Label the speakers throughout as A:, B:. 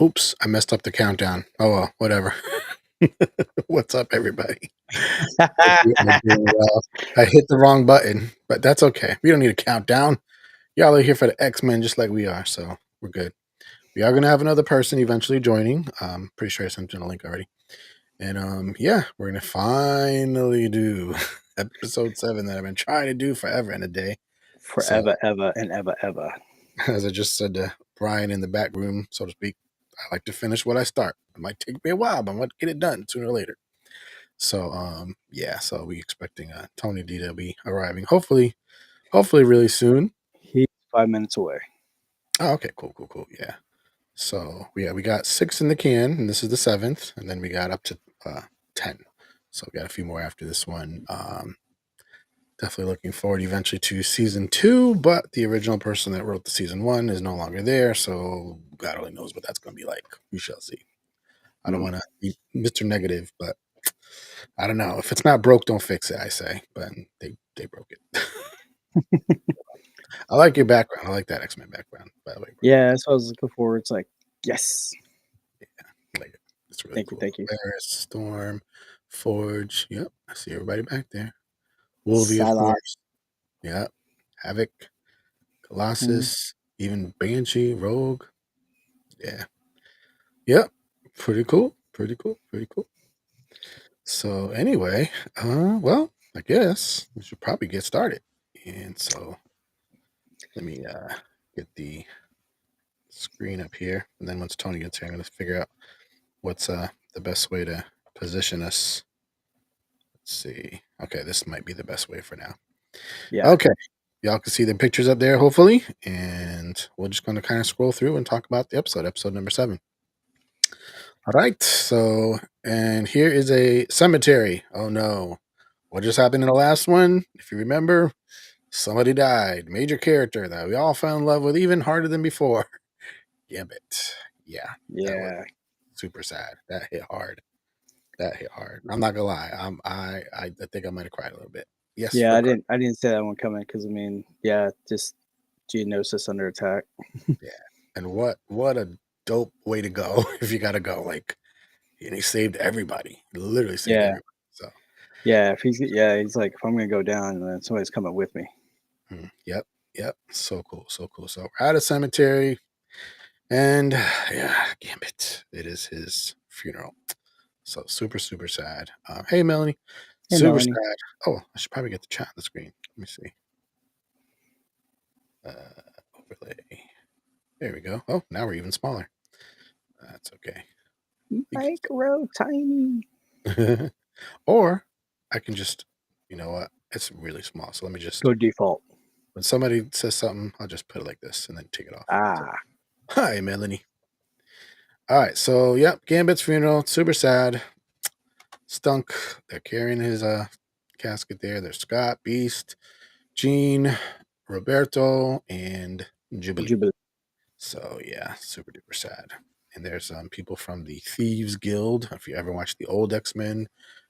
A: Oops, I messed up the countdown. Oh well, whatever. What's up, everybody? Hope you are doing well. I hit the wrong button, but that's okay. We don't need a countdown. Y'all are here for the X-Men just like we are, so we're good. We are gonna have another person eventually joining. Pretty sure I sent you a link already. And yeah, we're gonna finally do episode 7 that I've been trying to do forever and a day. So
B: Forever, ever, and ever, ever.
A: as I just said to Brian in the back room, so to speak, I like to finish what I start. It might take me a while, but I'm gonna get it done sooner or later. So yeah, so we expecting Tony D to be arriving hopefully really soon.
B: He's 5 minutes away.
A: Oh, okay, cool. Yeah. So yeah, we got 6 in the can, and this is the 7th, and then we got up to 10. So we got a few more after this one. Definitely looking forward eventually to season 2, but the original person that wrote the season 1 is no longer there, so God only knows what that's going to be like. We shall see. I don't want to be Mr. Negative, but I don't know. If it's not broke, don't fix it, I say. But they broke it. I like your background. I like that X-Men background, by the way.
B: Yeah, that's what I was looking for. It's like, yes.
A: Yeah, I like it. It's really cool.
B: Thank you.
A: Polaris, Storm, Forge. Yep, I see everybody back there. Wolvie, of
B: Psylocke.
A: course. Yep. Havoc, Colossus, even Banshee, Rogue. Yeah. Yep. Pretty cool. So anyway, well, I guess we should probably get started. And so let me get the screen up here, and then once Tony gets here, I'm going to figure out what's the best way to position us. Let's see. Okay, this might be the best way for now.
B: Yeah.
A: Okay, y'all can see the pictures up there, hopefully, and we're just going to kind of scroll through and talk about the episode number 7. All right, so, and here is a cemetery. Oh no, what just happened in the last one? If you remember, somebody died, major character that we all fell in love with even harder than before. Gambit. Yeah. That was super sad. That hit hard. I'm not gonna lie. I think I might have cried a little bit. Yes.
B: Yeah, I didn't say that one coming because I mean, yeah, just Geonosis under attack.
A: Yeah. And what a dope way to go if you gotta go. Like, and he saved everybody. He literally saved everybody. So
B: yeah, if he's like, if I'm gonna go down, then somebody's coming with me.
A: Yep. So cool. So we're at a cemetery, and yeah, Gambit. It is his funeral. So super sad. Hey Melanie.
B: Hey,
A: Super
B: Melanie.
A: sad. Oh, I should probably get the chat on the screen. Let me see. Overlay. There we go. Oh, now we're even smaller. That's okay.
B: Micro tiny.
A: Or I can just, you know what? It's really small. So let me just
B: go default.
A: When somebody says something, I'll just put it like this and then take it off.
B: So,
A: hi, Melanie. All right. So, yep. Gambit's funeral. Super sad. Stunk. They're carrying his casket there. There's Scott, Beast, Jean, Roberto, and Jubilee. So yeah, super duper sad. And there's people from the Thieves Guild. If you ever watched the old X-Men,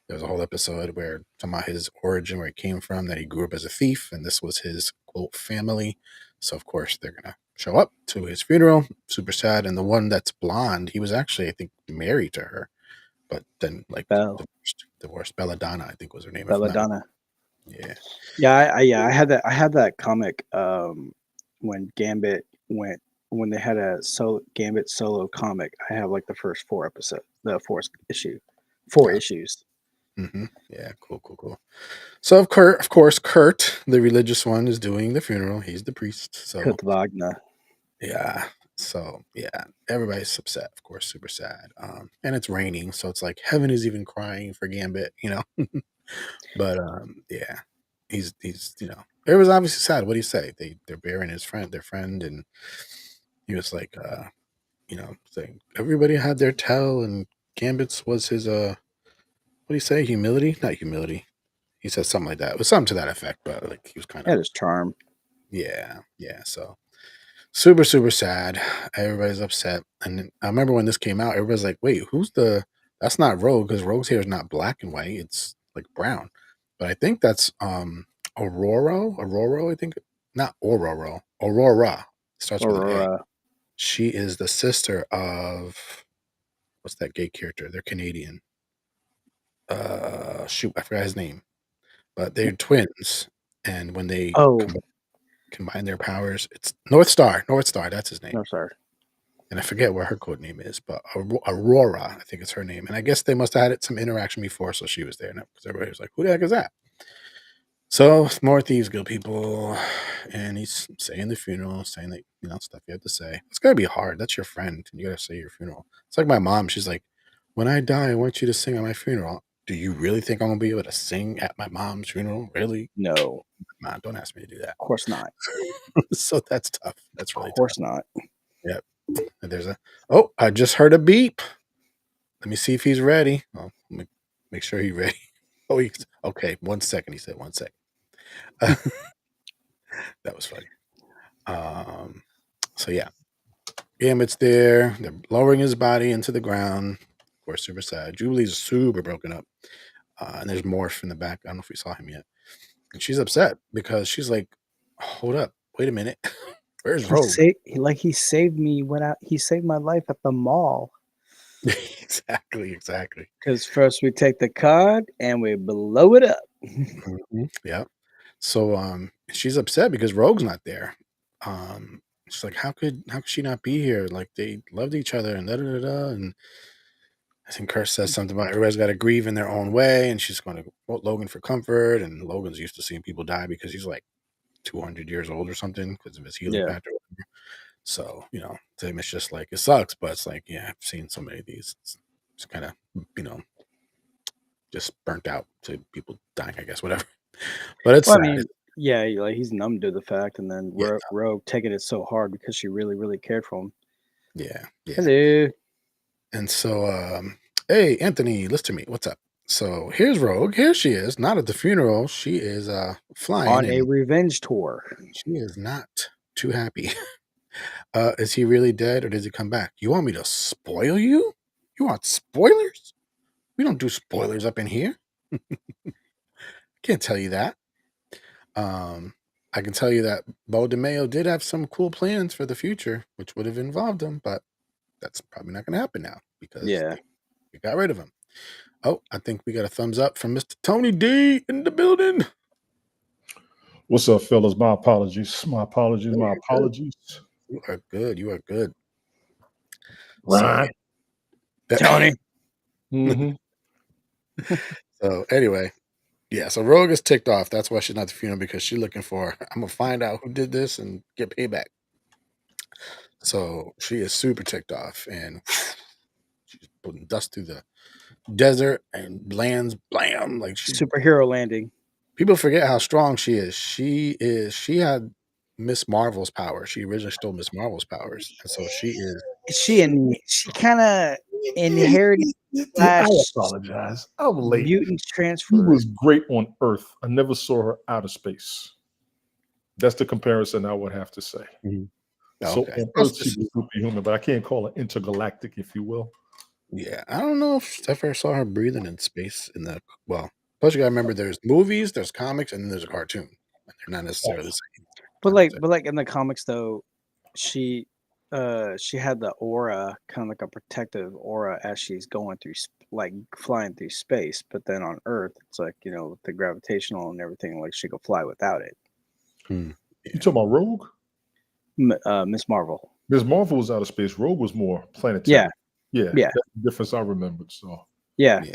A: there was a whole episode where talking about his origin, where he came from, that he grew up as a thief, and this was his quote family. So of course they're gonna show up to his funeral. Super sad. And the one that's blonde, he was actually, I think, married to her, but then like divorced. Belladonna, I think was her name.
B: Belladonna.
A: Yeah.
B: I had that comic when Gambit went, when they had a Gambit solo comic. I have like the first 4 episodes, the 4th issue, 4 issues.
A: Yeah, cool. So of course, Kurt, the religious one, is doing the funeral. He's the priest. So
B: Kurt Wagner.
A: Yeah. So yeah, everybody's upset, of course, super sad. And it's raining, so it's like heaven is even crying for Gambit, you know. But yeah, he's it was obviously sad. What do you say? They're burying their friend, and he was like, saying everybody had their tell, and Gambit's was his what do you say? Humility? Not humility. He said something like that. It was something to that effect, but like he was kind of
B: his charm.
A: Yeah. So super sad. Everybody's upset. And I remember when this came out, everybody's like, wait, that's not Rogue, because Rogue's hair is not black and white. It's like brown. But I think that's Aurora, I think. Not Aurora. Starts with an A.
B: Aurora.
A: She is the sister of what's that gay character? They're Canadian. Shoot, I forgot his name. But they're twins, and when they
B: Oh,
A: combine their powers, it's North Star. North Star, that's his name.
B: no, sorry.
A: And I forget what her code name is, but Aurora, I think it's her name. And I guess they must have had some interaction before, so she was there. Because everybody was like, "Who the heck is that?" So more Thieves Guild people, and he's saying the funeral, saying that stuff you have to say. It's gotta be hard. That's your friend. You gotta say your funeral. It's like my mom. She's like, "When I die, I want you to sing at my funeral." Do you really think I'm gonna be able to sing at my mom's funeral? Really?
B: No,
A: Nah, don't ask me to do that.
B: of course not.
A: So that's tough. That's really
B: Of course not.
A: Yep. And there's I just heard a beep. Let me see if he's ready. Oh, let me make sure he's ready. Oh, he's okay. 1 second. He said 1 second. That was funny. So yeah, Gambit's there. They're lowering his body into the ground. Of course, super sad. Jubilee's super broken up. And there's Morph in the back. I don't know if we saw him yet. And she's upset because she's like, hold up. Wait a minute. Where's Rogue?
B: He saved me he saved my life at the mall.
A: Exactly.
B: Because first we take the card and we blow it up.
A: Yeah. So she's upset because Rogue's not there. She's like, how could she not be here? Like they loved each other and da da da da. And I think Kurt says something about everybody's got to grieve in their own way, and she's going to quote Logan for comfort. And Logan's used to seeing people die because he's like 200 years old or something because of his healing factor. So to him it's just like it sucks, but it's like I've seen so many of these. It's kind of just burnt out to people dying, I guess, whatever. But it's
B: Well, I
A: sad.
B: mean, yeah, like he's numb to the fact, and then
A: Yeah.
B: Rogue taking it so hard because she really, really cared for him.
A: Yeah.
B: Hello.
A: And so, hey, Anthony, listen to me. What's up? So here's Rogue. Here she is, not at the funeral. She is flying
B: On a
A: and
B: revenge tour.
A: she is not too happy. Is he really dead or does he come back? You want me to spoil you? You want spoilers? We don't do spoilers up in here. Can't tell you that. I can tell you that Bo DeMayo did have some cool plans for the future, which would have involved him, but that's probably not going to happen now because we got rid of him. Oh, I think we got a thumbs up from Mr. Tony D in the building.
C: What's up, fellas? My apologies. My apologies.
A: You are good.
C: Right.
A: So,
B: Tony.
A: So anyway, yeah, so Rogue is ticked off. That's why she's not at the funeral, because she's looking for, I'm going to find out who did this and get payback. So she is super ticked off, and she's putting dust through the desert and lands, blam. Like
B: Superhero landing.
A: People forget how strong she is. She had Miss Marvel's power. She originally stole Miss Marvel's powers. And so she
B: kind of inherited
C: I apologize. I'm late.
B: mutant
C: She
B: transfer.
C: was great on Earth. I never saw her out of space. That's the comparison I would have to say. So
A: okay.
C: on Earth, she was superhuman, but I can't call her intergalactic, if you will.
A: Yeah, I don't know if I ever saw her breathing in space plus you gotta remember there's movies, there's comics, and then there's a cartoon. They're not necessarily the same.
B: But like in the comics though, she had the aura, kind of like a protective aura as she's going through like flying through space. But then on Earth, it's like the gravitational and everything, like she could fly without it.
C: You talking about Rogue?
B: Miss Marvel.
C: Miss Marvel was out of space. Rogue was more planetary. Yeah. That's the difference I remembered. So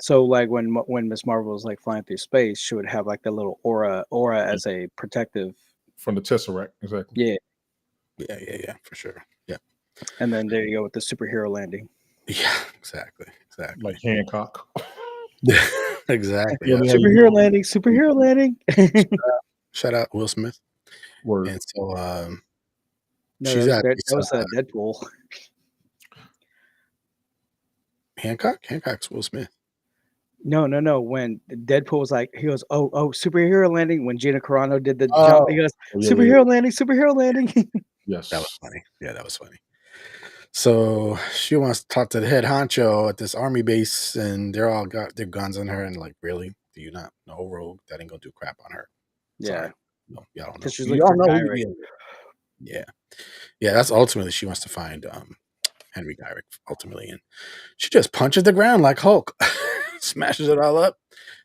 B: So like when Miss Marvel was like flying through space, she would have like the little aura as a protective
C: from the Tesseract, exactly.
A: Yeah, for sure. Yeah.
B: And then there you go with the superhero landing.
A: Yeah, exactly.
C: Like Hancock.
A: Exactly.
C: Yeah.
B: Superhero landing.
A: Shout out Will Smith.
C: Word.
A: And so
B: No,
A: she's
B: that
A: at
B: was Deadpool.
A: Hancock's Will Smith.
B: No. When Deadpool was like, he goes, oh, superhero landing. When Gina Carano did the jump, he goes, superhero landing.
C: Yes.
A: That was funny. Yeah, that was funny. So she wants to talk to the head honcho at this army base, and they're all got their guns on her, and like, really? to you. Not no Rogue. That ain't gonna do crap on her.
B: Yeah,
A: Sorry. No, y'all don't know.
B: because she's looking
A: Y'all
B: for
A: know who
B: Gyrick.
A: he is. Yeah. Yeah, that's ultimately she wants to find Henry Gyrick ultimately. And she just punches the ground like Hulk. Smashes it all up.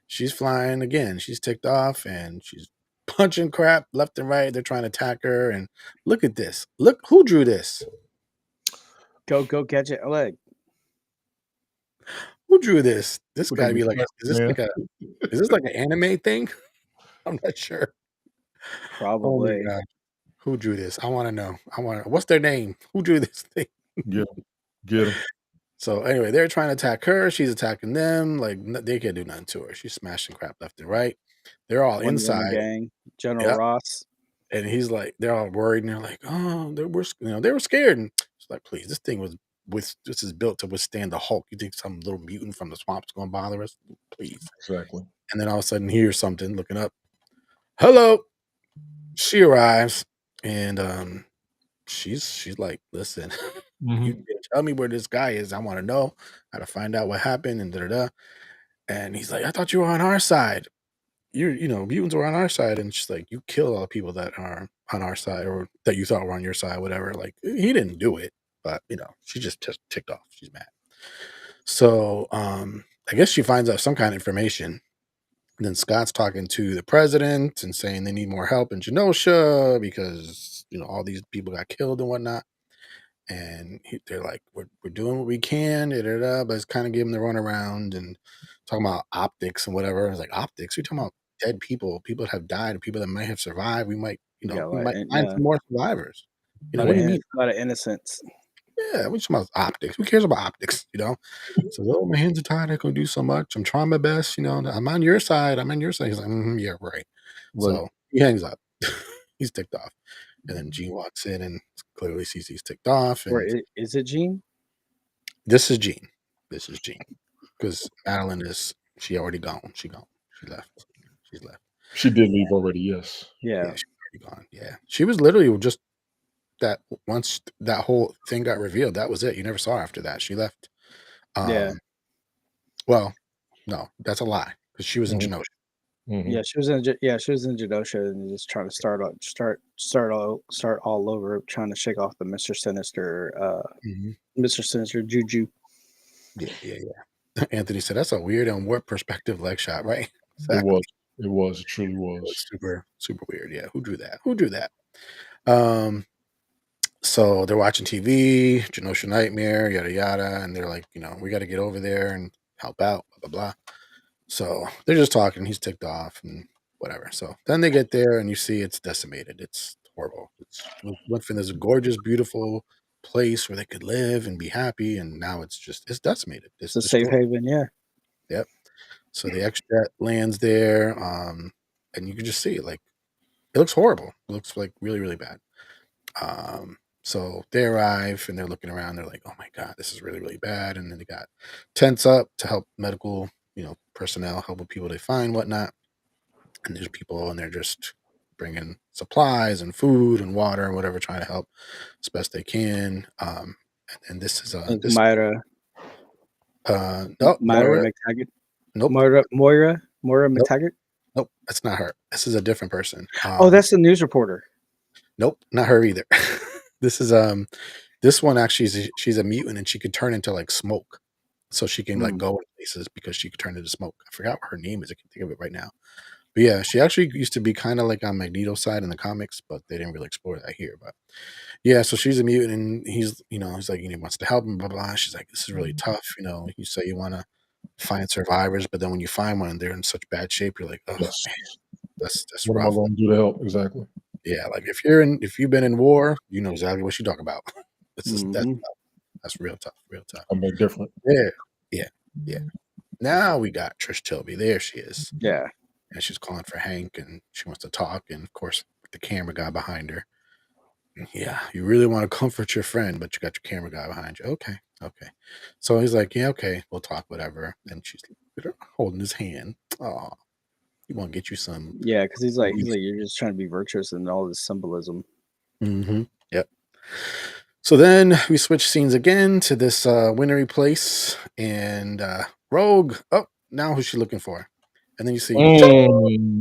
A: She's flying again. She's ticked off and she's punching crap left and right. They're trying to attack her. And look at this. Look who drew this.
B: Go Gadget leg.
A: Who drew this? This
C: With
A: gotta
C: the
A: be like
C: reflection,
A: is this like an anime thing? I'm not sure. Oh my
B: Probably.
A: god. Who drew this? I want to know. What's their name? Who drew this thing?
C: Get him.
A: So anyway, they're trying to attack her. She's attacking them. Like they can't do nothing to her. She's smashing crap left and right. They're all
B: Wonder Woman
A: inside.
B: gang. General
A: Yep.
B: Ross.
A: And he's like, they're all worried, and they're like, oh, they were scared. And it's like, please, this thing this is built to withstand the Hulk. You think some little mutant from the swamp's gonna bother us? Please.
C: Exactly.
A: And then all of a sudden, here's something. Looking up, hello. She arrives, and she's like, listen, you didn't tell me where this guy is. I want to know how to find out what happened, and da da da. And he's like, I thought you were on our side. Mutants were on our side, and she's like, you killed all the people that are on our side or that you thought were on your side, whatever. Like he didn't do it, but she just ticked off. She's mad. So I guess she finds out some kind of information. And then Scott's talking to the president and saying they need more help in Genosha because all these people got killed and whatnot. And they're like, we're doing what we can, da, da, da, but it's kind of giving the runaround and talking about optics and whatever. I was like, optics? We're talking about dead people that have died, and people that might have survived. We might,
B: Yeah,
A: we
B: like,
A: might
B: and-
A: find
B: yeah.
A: some more survivors.
B: A
A: What do you mean?
B: lot of innocence.
A: Yeah, we're talking about optics. Who cares about optics? So, oh, my hands are tied. I can do so much. I'm trying my best. I'm on your side. I'm on your side. He's like, yeah, right. So he hangs up. He's ticked off. And then Jean walks in and clearly sees he's ticked off.
B: Or
A: And
B: is it Jean?
A: this is Jean. Because Madeline she already gone. She gone. She left. She's left.
C: She did leave already, yes.
B: Yeah.
A: She's already gone. Yeah. She was literally just that once that whole thing got revealed, that was it. You never saw her after that. She left.
B: Yeah.
A: Well, no, that's a lie. Because she was in Genosha.
B: Yeah, she was in Genosha and just trying to start all over, trying to shake off the Mr. Sinister juju.
A: Yeah. Anthony said that's a weird and warped perspective leg shot, right?
C: Exactly. It was. It truly
A: It
C: was.
A: was super, super weird. Yeah. Who drew that? So they're watching TV, Genosha Nightmare, yada yada, and they're like, we got to get over there and help out, blah blah blah. So they're just talking. He's ticked off and whatever. So then they get there and you see it's decimated. It's horrible. It went from this gorgeous, beautiful place where they could live and be happy, and now it's decimated.
B: It's a safe haven, yeah.
A: Yep. So the X-Jet lands there, and you can just see it. Like, it looks horrible. It looks like really, really bad. So they arrive and they're looking around. They're like, "Oh my god, this is really, really bad." And then they got tents up to help medical, personnel, helping people they find, whatnot. And there's people, and they're just bringing supplies and food and water and whatever, trying to help as best they can. And this is
B: Moira.
A: No,
B: Moira McTaggart.
A: Nope.
B: Moira McTaggart.
A: Nope, that's not her. This is a different person.
B: That's the news reporter.
A: Nope, not her either. This is this one actually she's a mutant and she could turn into like smoke, so she can like go in places because she could turn into smoke. I forgot what her name is. I can't think of it right now. But yeah, she actually used to be kind of like on Magneto's side in the comics, but they didn't really explore that here. But yeah, so she's a mutant and he's like he wants to help him, blah blah. She's like, this is really tough. You say you want to find survivors, but then when you find one, they're in such bad shape. You're like, oh man, that's
C: what
A: rough.
C: am I going to do to help? Exactly.
A: Yeah, like if you've been in war, you know exactly what you talk about. That's real tough, real tough.
C: I make different.
A: Yeah. Now we got Trish Tilby. There she is.
B: Yeah.
A: And she's calling for Hank, and she wants to talk, and of course the camera guy behind her. Yeah, you really want to comfort your friend, but you got your camera guy behind you. Okay. So he's like, yeah, okay, we'll talk, whatever. And she's holding his hand. Oh, he want to get you some.
B: Yeah, because he's like, you're just trying to be virtuous and all this symbolism.
A: Yep. So then we switch scenes again to this wintry place, and Rogue. Oh, now who's she looking for? And then you see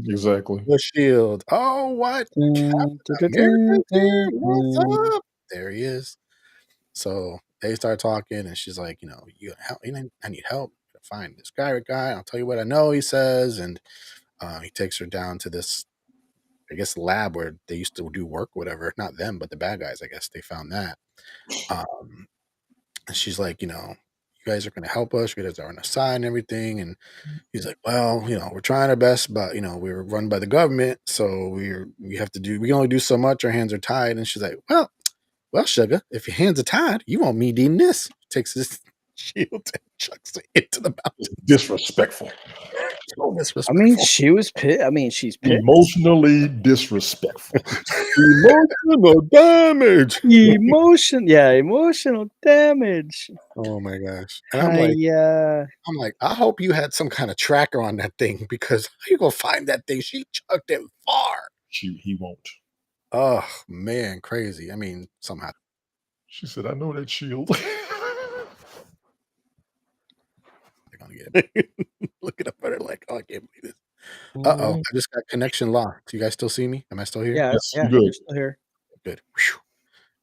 C: Exactly.
A: the shield. Oh, what?
B: Dun, dun, dun,
A: America's
B: dun,
A: here.
B: dun,
A: What's
B: dun.
A: up? There he is. So they start talking, and she's like, you know, you gotta help. I need help to find this guy. I'll tell you what I know. He says, and he takes her down to this, I guess, lab where they used to do work, whatever. Not them, but the bad guys. I guess they found that. And she's like, you know, you guys are going to help us. You guys are on the side and everything. And he's like, well, you know, we're trying our best, but you know, we're run by the government, so we can only do so much. Our hands are tied. And she's like, well, sugar, if your hands are tied, you won't need needing this. Takes this shield and chucks it into the mountain.
C: Disrespectful.
A: So
B: I
A: disrespectful.
B: mean, she was pissed. I mean, she's pissed.
C: Emotionally disrespectful.
A: Emotional damage.
B: Emotional damage.
A: Oh my gosh! And I'm like, I hope you had some kind of tracker on that thing, because how you gonna find that thing? She chucked it far.
C: He won't.
A: Oh man, crazy. I mean, somehow
C: She said, I know that shield.
A: they're gonna get it. Look at up at her like, oh, I can't believe this. I just got connection locked. You guys still see me? Am I still here?
B: Yeah,
C: Yes,
B: yeah,
C: good.
B: you're still here.
A: Good. Whew.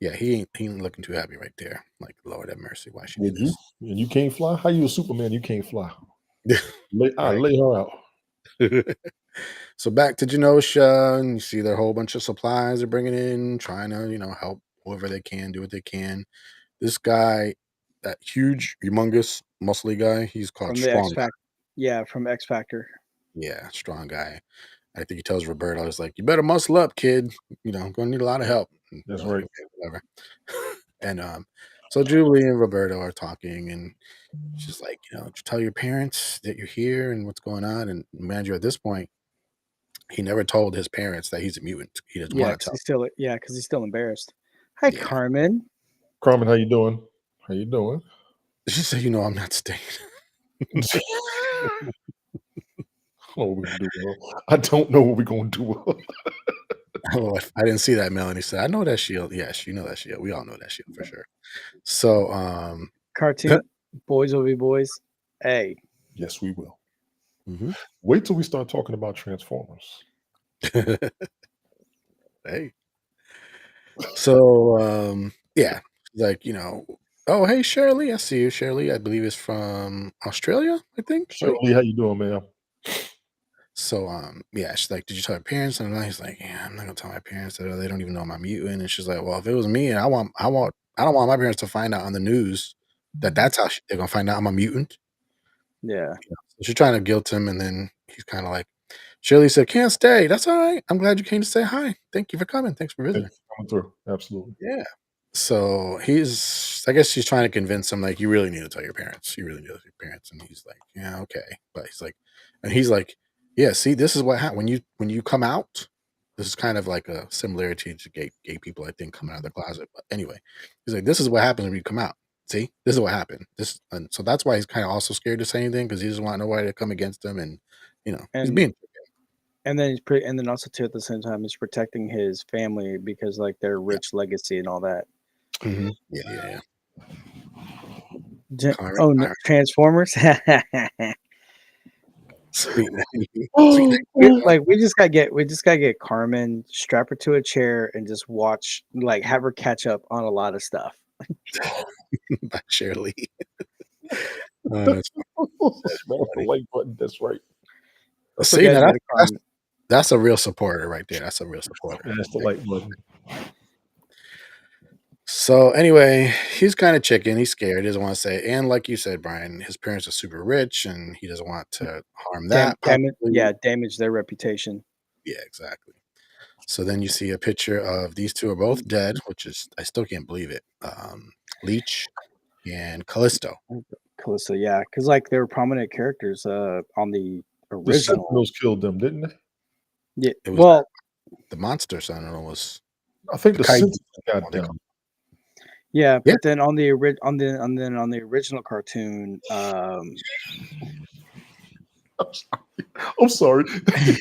A: Yeah, he ain't looking too happy right there. Like, Lord have mercy, why she did
C: And
A: this?
C: you can't fly? How you a Superman? You can't fly. I
A: Right.
C: lay her out.
A: So back to Genosha, and you see their whole bunch of supplies they're bringing in, trying to, you know, help whoever they can, do what they can. This guy, that huge, humongous, muscly guy, he's called
B: From the X
A: Strong Guy.
B: Factor. Yeah, from X Factor.
A: Yeah, Strong Guy. I think he tells Roberto, he's like, you better muscle up, kid. You know, I'm gonna need a lot of help. And
C: That's
A: Roberto's
C: right.
A: like, okay, whatever. And so Julie and Roberto are talking, and she's like, you know, did you tell your parents that you're here and what's going on? And mind you, at this point, he never told his parents that he's a mutant. He doesn't
B: Yeah,
A: want to
B: because
A: tell.
B: he's still embarrassed. Hi,
A: Yeah.
B: Carmen.
C: Carmen, how you doing? How you doing?
A: She said, you know, I'm not staying.
C: I don't know what we're gonna do.
A: Oh, I didn't see that. Melanie said, I know that shield. Yes, you know that shield. We all know that shield for sure. So,
B: Cartoon boys will be boys. Hey,
C: Yes, we will.
A: mhm.
C: Wait till we start talking about Transformers.
A: Hey. So, yeah, like, you know, oh, hey, Shirley, I see you. Shirley, I believe is from Australia, I think. Right?
C: Shirley, how you doing, man?
A: So, yeah, she's like, did you tell your parents? And he's like, yeah, I'm not gonna tell my parents that they don't even know I'm a mutant. And she's like, well, if it was me, I don't want my parents to find out on the news that that's how they're gonna find out I'm a mutant.
B: yeah.
A: So she's trying to guilt him, and then he's kind of like, Shirley said, can't stay. That's all right. I'm glad you came to say hi. Thank you for coming. Thanks for visiting.
C: Coming through. Absolutely.
A: Yeah. So I guess she's trying to convince him, like, you really need to tell your parents. You really need to tell your parents. And he's like, yeah, okay. But he's like, yeah, see, this is what happens when you come out. This is kind of like a similarity to gay people, I think, coming out of the closet. But anyway, he's like, this is what happens when you come out. See, this is what happened. And so that's why he's kind of also scared to say anything, because he doesn't want nobody to come against him, and you know, he's
B: And
A: being.
B: and then and then also too at the same time he's protecting his family because like their rich legacy and all that.
A: Mhm. Yeah. Carmen,
B: Oh no,
A: Carmen.
B: Transformers.
A: Sweet. Sweet.
B: Like we just gotta get Carmen, strap her to a chair, and just watch, like, have her catch up on a lot of stuff.
A: By Shirley.
C: Smash the like button. That's right.
A: See, now that's a real supporter right there. That's a real supporter.
C: Smash the like button.
A: So anyway, he's kind of chicken. He's scared. He doesn't want to say. And like you said, Brian, his parents are super rich, and he doesn't want to harm that.
B: Damage their reputation.
A: Yeah, exactly. So then you see a picture of these two are both dead, which is, I still can't believe it. Leech and Callisto.
B: Callisto, yeah, because like they were prominent characters on the
C: The
B: original.
C: Sentinels killed them, didn't they?
B: Yeah,
A: It was
B: well,
A: the monster Sentinel was.
C: I think the
A: Kaiju.
C: Sentinels got them.
B: yeah,
A: Yeah.
B: but then on the original cartoon,
C: I'm sorry. Those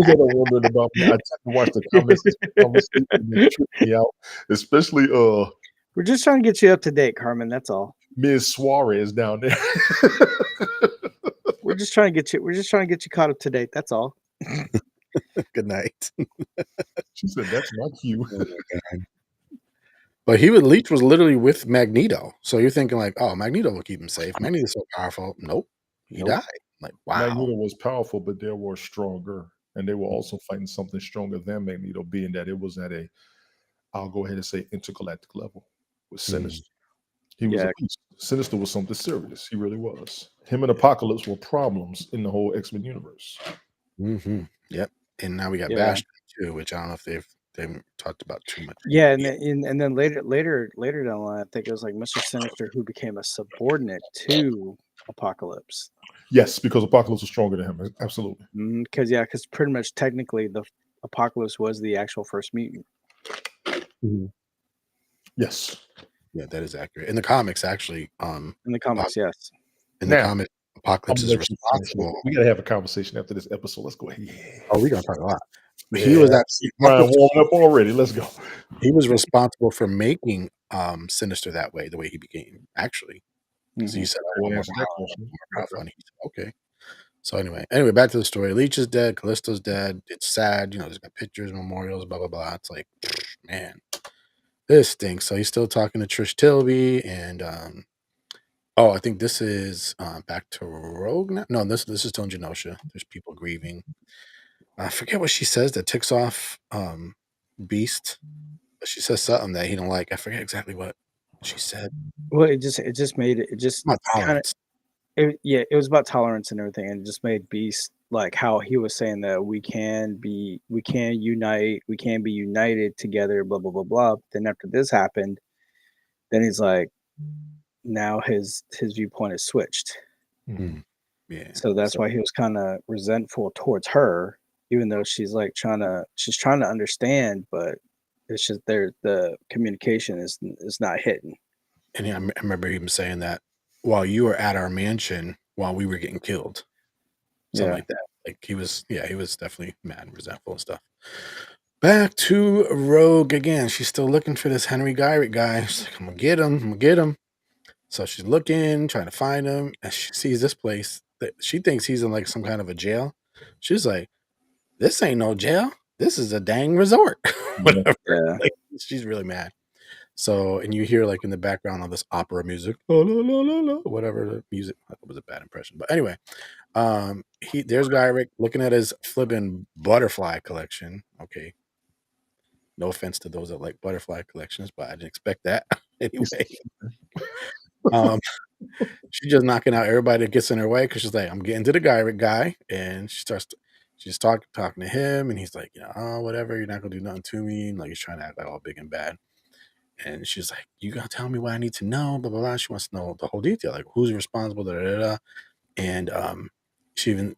C: that are wondering about me, I tend to watch the comments and it tripped me out, especially
B: we're just trying to get you up to date, Carmen. That's all.
C: Ms. Suarez down there.
B: We're we're just trying to get you. We're just trying to get you caught up to date. That's all.
A: Good night.
C: She said, "That's my cue."
A: Oh my God. But Leech was literally with Magneto. So you're thinking like, oh, Magneto will keep him safe. Magneto's so powerful. Nope. He
B: Nope.
A: died. Like, wow.
C: Magneto was powerful, but they were stronger, and they were also fighting something stronger than Magneto, being that it was at a, I'll go ahead and say, intergalactic level with Sinister. He was
B: Yeah.
C: a beast. Sinister was something serious. He really was. Him and Apocalypse were problems in the whole X-Men universe.
A: Yep. And now we got
B: Yeah.
A: Bastion too, which I don't know if they haven't talked about too much.
B: Yeah, and then later down the line, I think it was like Mr. Sinister who became a subordinate to Apocalypse.
C: Yes, because Apocalypse was stronger than him. Absolutely.
B: Because pretty much technically the Apocalypse was the actual first mutant.
C: Yes.
A: Yeah, that is accurate. In the comics, actually,
B: In the comics, yes.
A: in the
C: Now,
A: comic, Apocalypse
C: I'm
A: is
C: gonna let you finish it.
A: responsible.
C: We gotta have a conversation after this episode. Let's go ahead.
A: Oh, we're gonna talk a lot.
C: Yeah,
A: He was
C: I
A: at
C: see Brian warming up already. Let's go.
A: he was responsible for making Sinister that way, the way he became, actually. So
B: Mhm.
A: you said,
C: We'll
A: "Oh, more
C: answer that
A: power,
C: question.
A: more powerful," and he said, "Okay." So anyway, back to the story. Leech is dead. Callisto's dead. It's sad. You know, there's got pictures, memorials, blah blah blah. It's like, man, this stinks. So he's still talking to Trish Tilby, and oh, I think this is back to Rogue now. No, this is still in Genosha. There's people grieving. I forget what she says that ticks off Beast. But she says something that he don't like. I forget exactly what she said.
B: Well, it just made it just
A: Not
B: kind of
A: tolerance.
B: it was about tolerance and everything, and it just made Beast like how he was saying that we can unite, we can be united together, blah blah blah blah. Then after this happened, then he's like, now his viewpoint is switched.
A: Yeah.
B: So that's why he was kind of resentful towards her, even though she's trying to understand, but it's just the communication is not hitting.
A: And I remember him saying that while you were at our mansion while we were getting killed. Something
B: Yeah.
A: like that. Like he was definitely mad and resentful and stuff. Back to Rogue again. She's still looking for this Henry Gyrick guy. She's like, I'm gonna get him. So she's looking, trying to find him, and she sees this place that she thinks he's in like some kind of a jail. She's like, this ain't no jail. This is a dang resort. Whatever.
B: Yeah.
A: Like, she's really mad. So, and you hear like in the background all this opera music, la, la, la, la, la, whatever the music. That was a bad impression, but anyway, there's Gyrick looking at his flipping butterfly collection. Okay, no offense to those that like butterfly collections, but I didn't expect that. Anyway, she's just knocking out everybody that gets in her way because she's like, I'm getting to the Gyrick guy, and she's talking to him, and he's like, oh, whatever, you're not gonna do nothing to me, and like he's trying to act like all big and bad. And she's like, you gotta tell me what I need to know, blah blah blah. She wants to know the whole detail, like who's responsible, da da da. And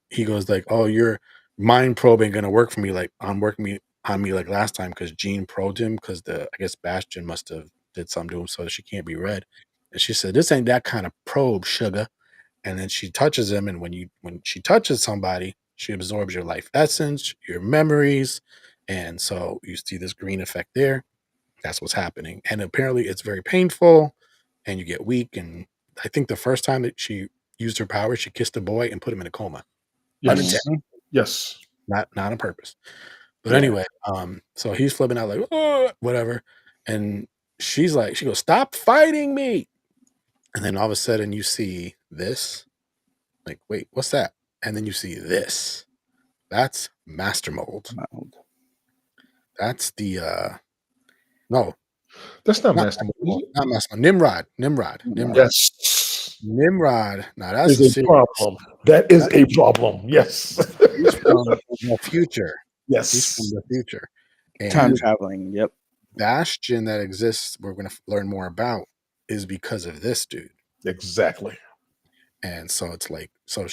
A: he goes like, oh, your mind probe ain't gonna work for me like on me like last time because Jean probed him because I guess Bastion must have did something to him so that she can't be read. And she said, this ain't that kind of probe, sugar. And then she touches him, and when she touches somebody, she absorbs your life essence, your memories, and so you see this green effect there. That's what's happening. And apparently it's very painful and you get weak. And I think the first time that she used her power, she kissed a boy and put him in a coma.
C: Yes.
A: Unintentional.
C: Yes.
A: Not on purpose. But
B: Yeah.
A: anyway, so he's flipping out like, oh, whatever. And she goes, stop fighting me. And then all of a sudden you see this. Like, wait, what's that? And then you see this. That's Master Mold. That's the no.
C: That's not
A: Not
C: Master
A: Master
C: Mold.
A: Mold. Not Master Mold. Nimrod.
C: Yes.
A: Nimrod. Now that's
C: Is a
A: serious.
C: problem. That is a problem. Yes.
A: He's from the future. He's
C: Yes.
A: from the future. And
B: Time traveling. Yep.
A: Bastion that exists, we're going to learn more about, is because of this dude.
C: Exactly.
A: And so it's like, so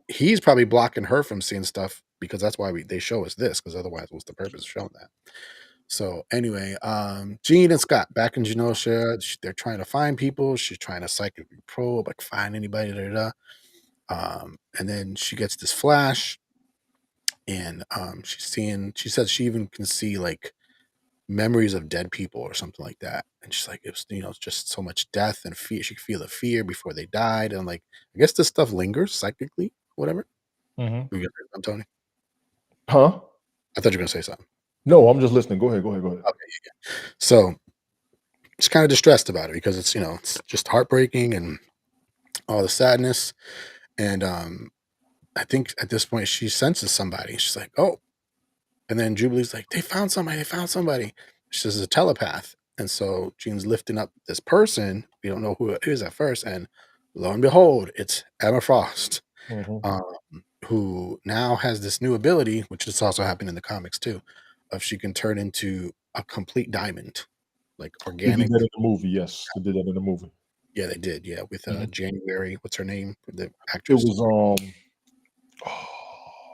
A: he's probably blocking her from seeing stuff because that's why they show us this, because otherwise what's the purpose of showing that? So anyway, Jean and Scott back in Genosha, they're trying to find people. She's trying to psychically probe, like find anybody, and then she gets this flash, and she says she even can see like memories of dead people or something like that. And she's like, it was, it's just so much death and fear. She could feel the fear before they died. And like, I guess this stuff lingers psychically, whatever.
C: Mhm.
A: You gonna say something, Tony?
C: Huh?
A: I thought you were gonna say something.
C: No, I'm just listening. Go ahead. Go ahead. Go ahead.
A: Okay, yeah. So she's kind of distressed about it because it's it's just heartbreaking and all the sadness. And I think at this point she senses somebody. She's like, oh, and then Jubilee's like, they found somebody, they found somebody. She's a telepath. And so Jean's lifting up this person. We don't know who it is at first. And lo and behold, it's Emma Frost,
C: Mhm.
A: who now has this new ability, which has also happened in the comics too, of she can turn into a complete diamond, like
C: They did
A: organic.
C: that in the movie. Yes, they did that in the movie.
A: Yeah, they did. Yeah, with
C: Mhm.
A: January. What's her name? The
C: It
A: actress.
C: was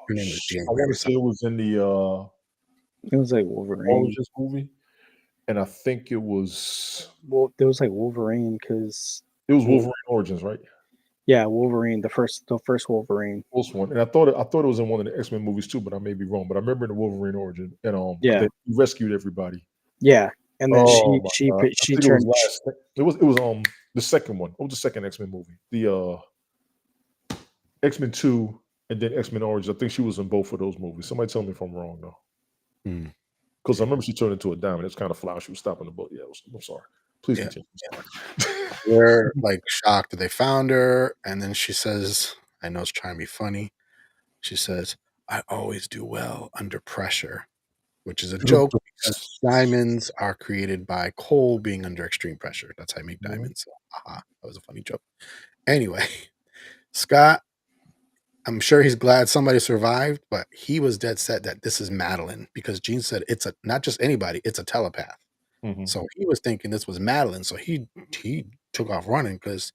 A: Her name was
C: I want
A: January
C: to say it
A: something.
C: was in the
B: It was like Wolverine.
C: Origins movie, and I think it was
B: Well, there was like Wolverine because
C: Wolverine Origins, right?
B: yeah, Wolverine, the first Wolverine.
C: First one, and I thought it was in one of the X-Men movies too, but I may be wrong. But I remember in the Wolverine Origin, and
B: Yeah.
C: they rescued everybody.
B: Yeah, and then
C: Oh my God. I
B: she
C: think it was
B: turned.
C: it was the second one. What was the second X-Men movie? The X-Men 2 and then X-Men Origins. I think she was in both of those movies. Somebody tell me if I'm wrong though.
A: Hmm.
C: Because I remember she turned into a diamond. It's kind of flower. She was stopping the boat. Yeah, I'm sorry. Please
A: Yeah.
C: continue. I'm sorry.
A: They're like shocked that they found her, and then she says, I know it's trying to be funny. She says, I always do well under pressure, which is a joke because diamonds are created by coal being under extreme pressure. That's how you make
C: Mhm.
A: diamonds. So, that was a funny joke. Anyway, Scott, I'm sure he's glad somebody survived, but he was dead set that this is Madeline because Jean said it's not just anybody, it's a telepath.
C: Mhm.
A: So he was thinking this was Madeline. So he took off running because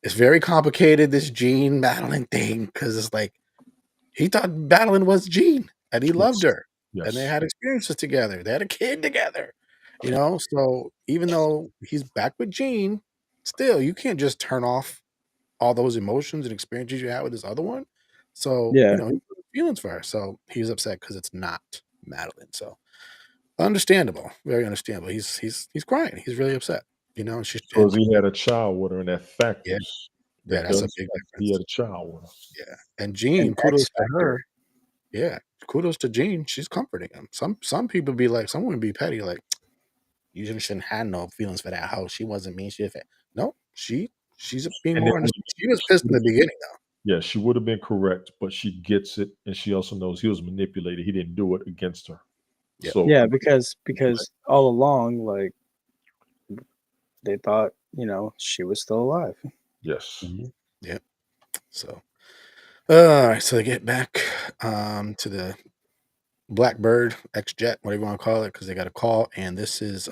A: it's very complicated, this Jean Madeline thing, because it's like he thought Madeline was Jean and he loved
C: Yes.
A: her and they
C: Yes.
A: had experiences together. They had a kid together, So even though he's back with Jean, still you can't just turn off all those emotions and experiences you had with this other one. So,
B: Yeah.
A: he had feelings for her. So he's upset because it's not Madeline. So understandable, very understandable. He's crying. He's really upset. And she's
C: Because he had a child with her, and that
A: yeah,
C: factors.
A: yeah,
C: That
A: that's a
C: does
A: big
C: factor. He
A: difference.
C: had a child with her.
A: Yeah. And
B: An
A: Jean,
B: X
A: kudos to her.
B: Factor.
A: Yeah. Kudos to Jean. She's comforting him. Some people be like, some women be petty, like, you shouldn't have no feelings for that hoe. She wasn't mean. No, she's being
C: And then
A: more understanding. She was pissed in the beginning though.
C: yeah, she would have been correct, but she gets it, and she also knows he was manipulated. He didn't do it against her.
A: Yep.
C: So
B: Yeah, because all along, like they thought, she was still alive.
C: yes.
A: Yep. So all right, so they get back to the Blackbird X-Jet, whatever you want to call it, because they got a call, and this is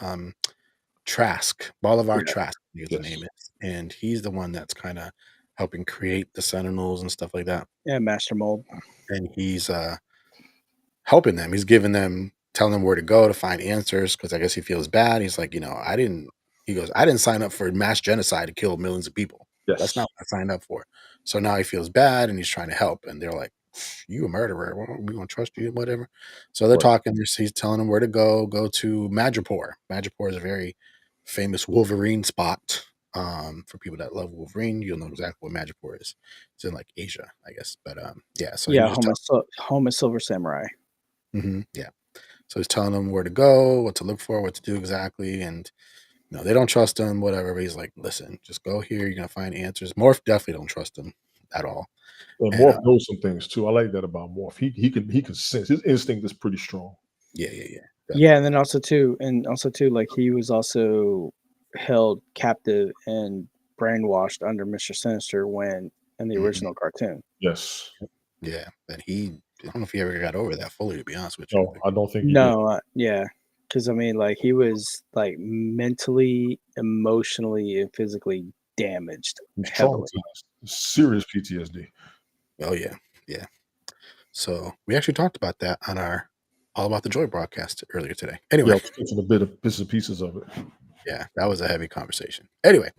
A: Trask, Bolivar
C: Yeah.
A: Trask, I think his
C: Yes.
A: name is. And he's the one that's kind of helping create the Sentinels and stuff like that.
B: Yeah, Master Mold.
A: And he's helping them. He's giving them, telling them where to go to find answers because I guess he feels bad. He's like, he goes, I didn't sign up for mass genocide to kill millions of people. That's
C: Yes.
A: not what I signed up for. So now he feels bad and he's trying to help. And they're like, you a murderer. We're going to trust you, whatever. So they're
C: Right.
A: talking. He's telling them where to go. Go to Madripoor. Madripoor is a very famous Wolverine spot. For people that love Wolverine, you'll know exactly what Madripoor is. It's in like Asia, I guess. But yeah. So he
B: Yeah,
A: was just
B: home of Silver Samurai.
A: yeah. So he's telling them where to go, what to look for, what to do exactly. And they don't trust him, whatever. But he's like, listen, just go here. You're going to find answers. Morph definitely don't trust him at all.
C: And
A: And
C: Morph knows some things too. I like that about Morph. He can sense. His instinct is pretty strong.
A: yeah.
B: Yeah, and then also too, like he was also held captive and brainwashed under Mr. Sinister when in the
A: Mhm.
B: original cartoon.
C: Yes.
A: Yeah. And I don't know if he ever got over that fully, to be honest with you.
C: No, I don't think he did.
B: No, yeah, because I mean, like he was like mentally, emotionally, and physically damaged
C: He's
B: heavily.
C: traumatized. Serious PTSD.
A: Oh, yeah. Yeah. So we actually talked about that on our All About the Joy broadcast earlier today. Anyway.
C: Yeah, I was catching a bit of bits and pieces of it.
A: Yeah, that was a heavy conversation. Anyway,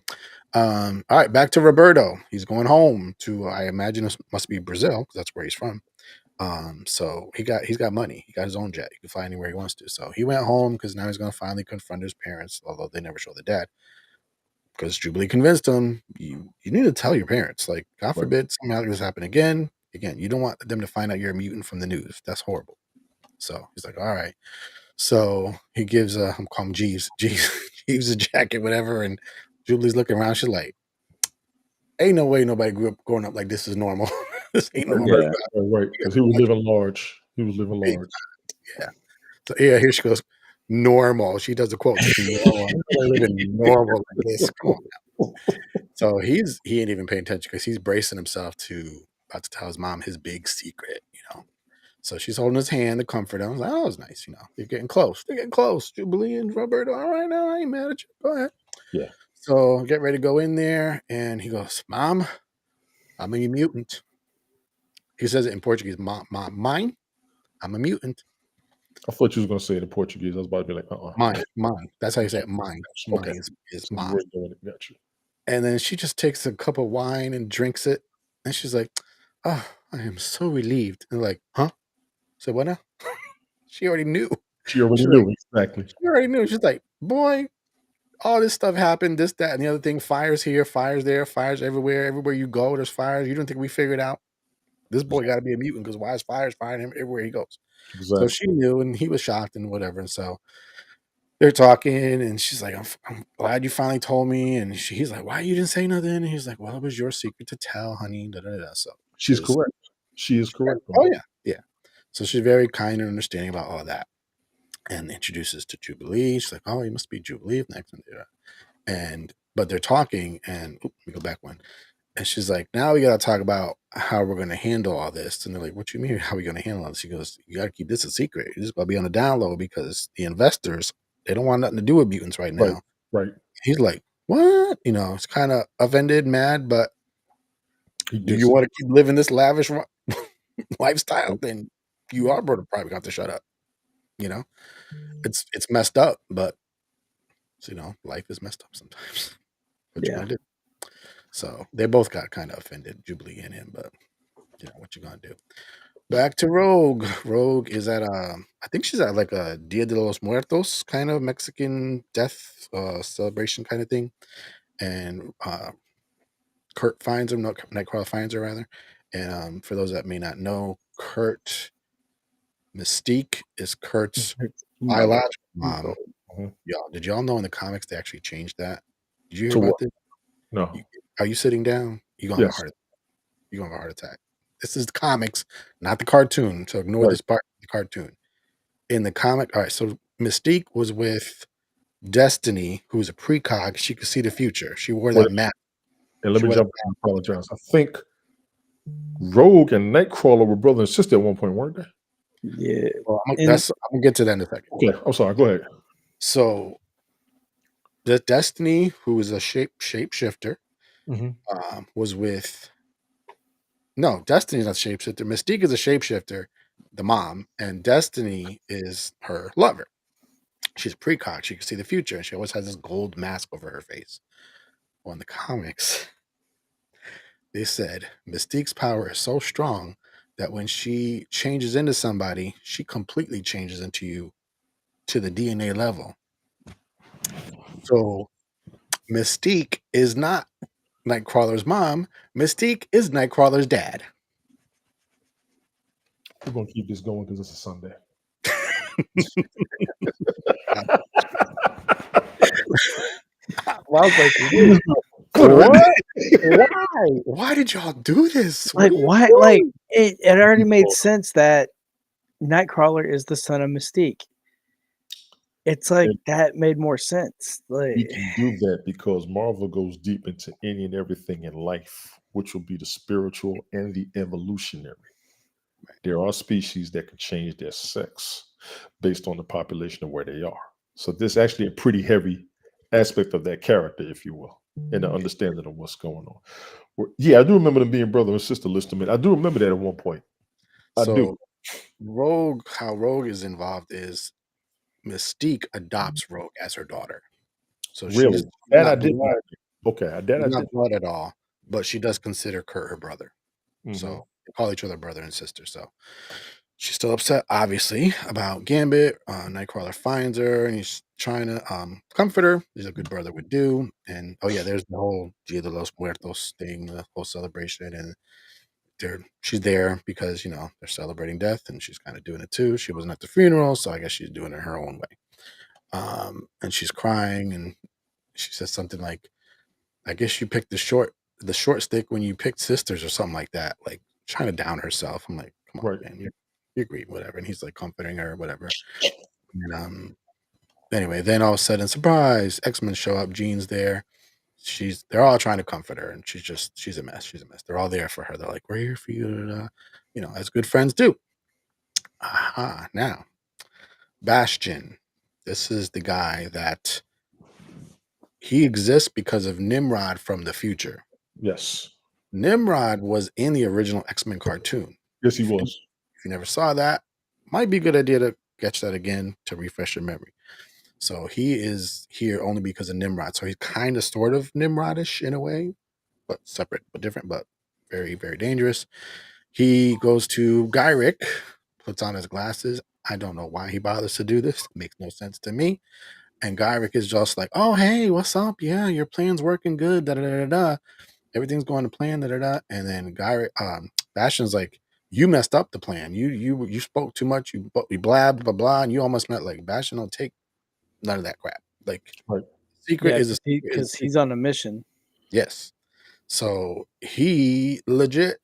A: all right, back to Roberto. He's going home to, I imagine, this must be Brazil because that's where he's from. So he's got money. He got his own jet. He can fly anywhere he wants to. So he went home because now he's going to finally confront his parents, although they never show the dad. Because Jubilee convinced him, you need to tell your parents. Like, God
C: Right.
A: forbid somehow this happen again. Again, you don't want them to find out you're a mutant from the news. That's horrible. So he's like, all right. So he gives I'm calling him Jeeves. Jeeves a jacket, whatever, and Jubilee's looking around. She's like, ain't no way nobody grew up growing up like this is normal. This ain't normal.
B: Yeah.
C: Right. Because he was living large. He was living large.
A: Yeah. So yeah, here she goes. Normal. She does the quote. Normal. Living normal like this. Come on now. So he ain't even paying attention because he's bracing himself about to tell his mom his big secret, you know. So she's holding his hand to comfort him. I was like, oh, it's nice, you know. They're getting close. They're getting close. Jubilee and Roberto. All right, now I ain't mad at you. Go ahead.
C: Yeah.
A: So get ready to go in there, and he goes, Mom, I'm a mutant. He says it in Portuguese. Mine, I'm a mutant.
C: I thought you was going to say it in Portuguese. I was about to be like,
A: Mine. That's how you say it. Mine.
C: Okay.
A: Mine is
C: So
A: mom.
C: we're doing it. Got you.
A: And then she just takes a cup of wine and drinks it. And she's like, oh, I am so relieved. And like, huh? So what now? She already knew.
C: She already
A: She's
C: knew. Exactly.
A: She already knew. She's like, boy, all this stuff happened, this, that, and the other thing. Fires here, fires there, fires everywhere. Everywhere you go, there's fires. You don't think we figured out? This boy got to be a mutant because why is fires firing him everywhere he goes?
C: Exactly.
A: So she knew, and he was shocked and whatever. And so they're talking, and she's like, I'm glad you finally told me. And he's like, why you didn't say nothing? And he's like, well, it was your secret to tell, honey. Da, da, da. So
C: She's correct. She is correct.
A: Oh, yeah. Yeah. So she's very kind and understanding about all that. And introduces to Jubilee. She's like, oh, you must be Jubilee next. But they're talking, and let me go back one. And she's like, now we got to talk about how we're going to handle all this. And they're like, what you mean? How are we going to handle all this? She goes, you got to keep this a secret. This is going to be on the down low because the investors, they don't want nothing to do with mutants right now.
C: Right.
A: He's like, what? You know, it's kind of offended, mad, but do you want to keep living this lavish lifestyle? Then you are probably got to shut up. You know, it's messed up, but you know, life is messed up sometimes. What you gonna do? So they both got kind of offended, Jubilee and him, but you know what you gonna do. Back to Rogue. Rogue is at I think she's at like a Dia de los Muertos kind of Mexican death celebration kind of thing, and Kurt finds him. No, Nightcrawler finds her rather. And for those that may not know, Kurt Mystique is Kurt's biological mom. Y'all, did y'all know in the comics they actually changed that? Did you hear about this?
C: No.
A: Are you sitting down? You're gonna have a heart attack. You're gonna have a heart attack. This is the comics, not the cartoon. So ignore this part of the cartoon. In the comic, all right, so Mystique was with Destiny, who's a precog. She could see the future. She wore that mask.
C: And let me jump in and apologize. I think Rogue and Nightcrawler were brother and sister at one point, weren't they?
B: Yeah.
A: Well, I'm gonna get to that in a second.
C: Okay, I'm sorry. Go ahead.
A: So, the Destiny, who is a shapeshifter, was with. No, Destiny's not a shapeshifter. Mystique is a shapeshifter, the mom, and Destiny is her lover. She's precog. She can see the future, and she always has this gold mask over her face. Well, in the comics, they said Mystique's power is so strong that when she changes into somebody, she completely changes into you to the DNA level. So Mystique is not Nightcrawler's mom. Mystique is Nightcrawler's dad.
C: We're going to keep this going because it's a Sunday.
B: Well, I was like, what?
A: Why did y'all do this?
B: Like, why? Like, it already made sense that Nightcrawler is the son of Mystique. It's like that made more sense. Like,
C: we can do that because Marvel goes deep into any and everything in life, which will be the spiritual and the evolutionary. There are species that can change their sex based on the population of where they are. So this is actually a pretty heavy aspect of that character, if you will, and the understanding of what's going on. Yeah, I do remember them being brother and sister. Listen to me. I do remember that at one point. I do.
A: Rogue, how Rogue is involved is Mystique adopts Rogue as her daughter. So
C: really, that I did not. Okay, that I
A: not blood at all, but she does consider Kurt her brother. So call each other brother and sister. So she's still upset, obviously, about Gambit. Nightcrawler finds her and he's trying to comfort her. He's a good brother would do. And oh yeah, there's the whole Dia de los Muertos thing, the whole celebration, and she's there because they're celebrating death, and she's kind of doing it too. She wasn't at the funeral, so I guess she's doing it her own way. And she's crying, and she says something like, "I guess you picked the short stick when you picked sisters," or something like that, like trying to down herself. I'm like, "Come on,
C: Right.
A: man, you're great, whatever." And he's like comforting her, whatever. And anyway, then all of a sudden, surprise, X-Men show up. Jean's there. They're all trying to comfort her, and she's a mess. She's a mess. They're all there for her. They're like, "We're here for you," as good friends do. Aha! Now, Bastion. This is the guy that he exists because of Nimrod from the future.
C: Yes.
A: Nimrod was in the original X-Men cartoon.
C: Yes, he was.
A: If you never saw that, might be a good idea to catch that again to refresh your memory. So he is here only because of Nimrod. So he's kind of sort of Nimrodish in a way, but separate, but different, but very, very dangerous. He goes to Gyrick, puts on his glasses. I don't know why he bothers to do this. It makes no sense to me. And Gyrick is just like, "Oh, hey, what's up? Yeah, your plan's working good. Da da da da. Everything's going to plan. Da da da." And then Gyrick, Bastion's like, "You messed up the plan. You spoke too much. You blabbed blah blah, and you almost met like Bastion. Don't take none of that crap. Like,
C: Right.
A: secret
B: Yeah,
A: is a secret.
B: because he's on a mission.
A: Yes. So he legit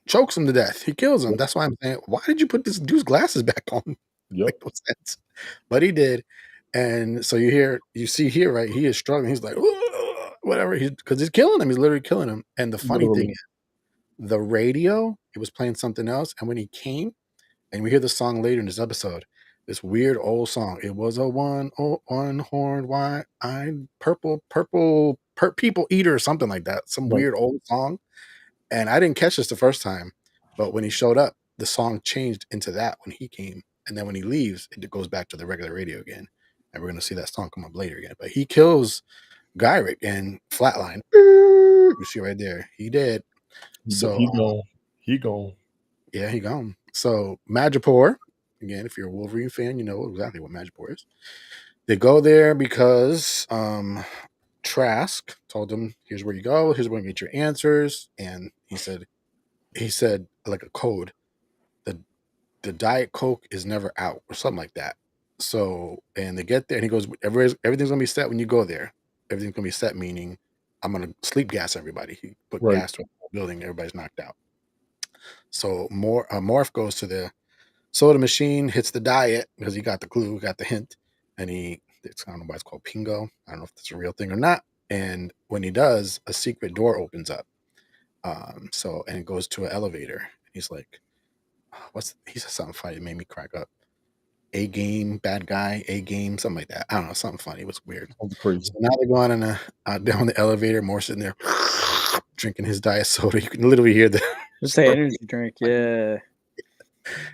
A: chokes him to death. He kills him. That's why I'm saying, why did you put this dude's glasses back on?
C: Yep.
A: Make no sense. But he did. And so you see here, right? He is struggling. He's like, "Ugh," whatever. Because he's killing him. He's literally killing him. And the funny thing is, the radio, it was playing something else. And when he came, and we hear the song later in this episode, this weird old song. It was a one-horned, wide-eyed, purple people eater or something like that. Some
C: Right.
A: weird old song. And I didn't catch this the first time, but when he showed up, the song changed into that when he came. And then when he leaves, it goes back to the regular radio again. And we're going to see that song come up later again. But he kills Gyrick and Flatline. You see right there. He did. So
C: he gone.
A: yeah, he gone. So Madripoor, again, if you're a Wolverine fan, you know exactly what Madripoor is. They go there because Trask told them, "Here's where you go. Here's where you get your answers." And he said like a code. The Diet Coke is never out or something like that. So, and they get there and he goes, everything's gonna be set when you go there. Everything's gonna be set, meaning I'm gonna sleep gas everybody. He put
C: Right.
A: gas to the building, everybody's knocked out. So Morph goes to the soda machine, hits the diet because he got the clue, got the hint, and I don't know why it's called Pingo. I don't know if that's a real thing or not. And when he does, a secret door opens up. And it goes to an elevator. He's like, he said something funny that made me crack up. A game, bad guy, A game, something like that. I don't know, something funny. It was weird.
C: Something crazy.
A: So now they're going down the elevator. Moore's sitting there drinking his diet soda. You can literally hear the
B: Just say energy drink. Yeah.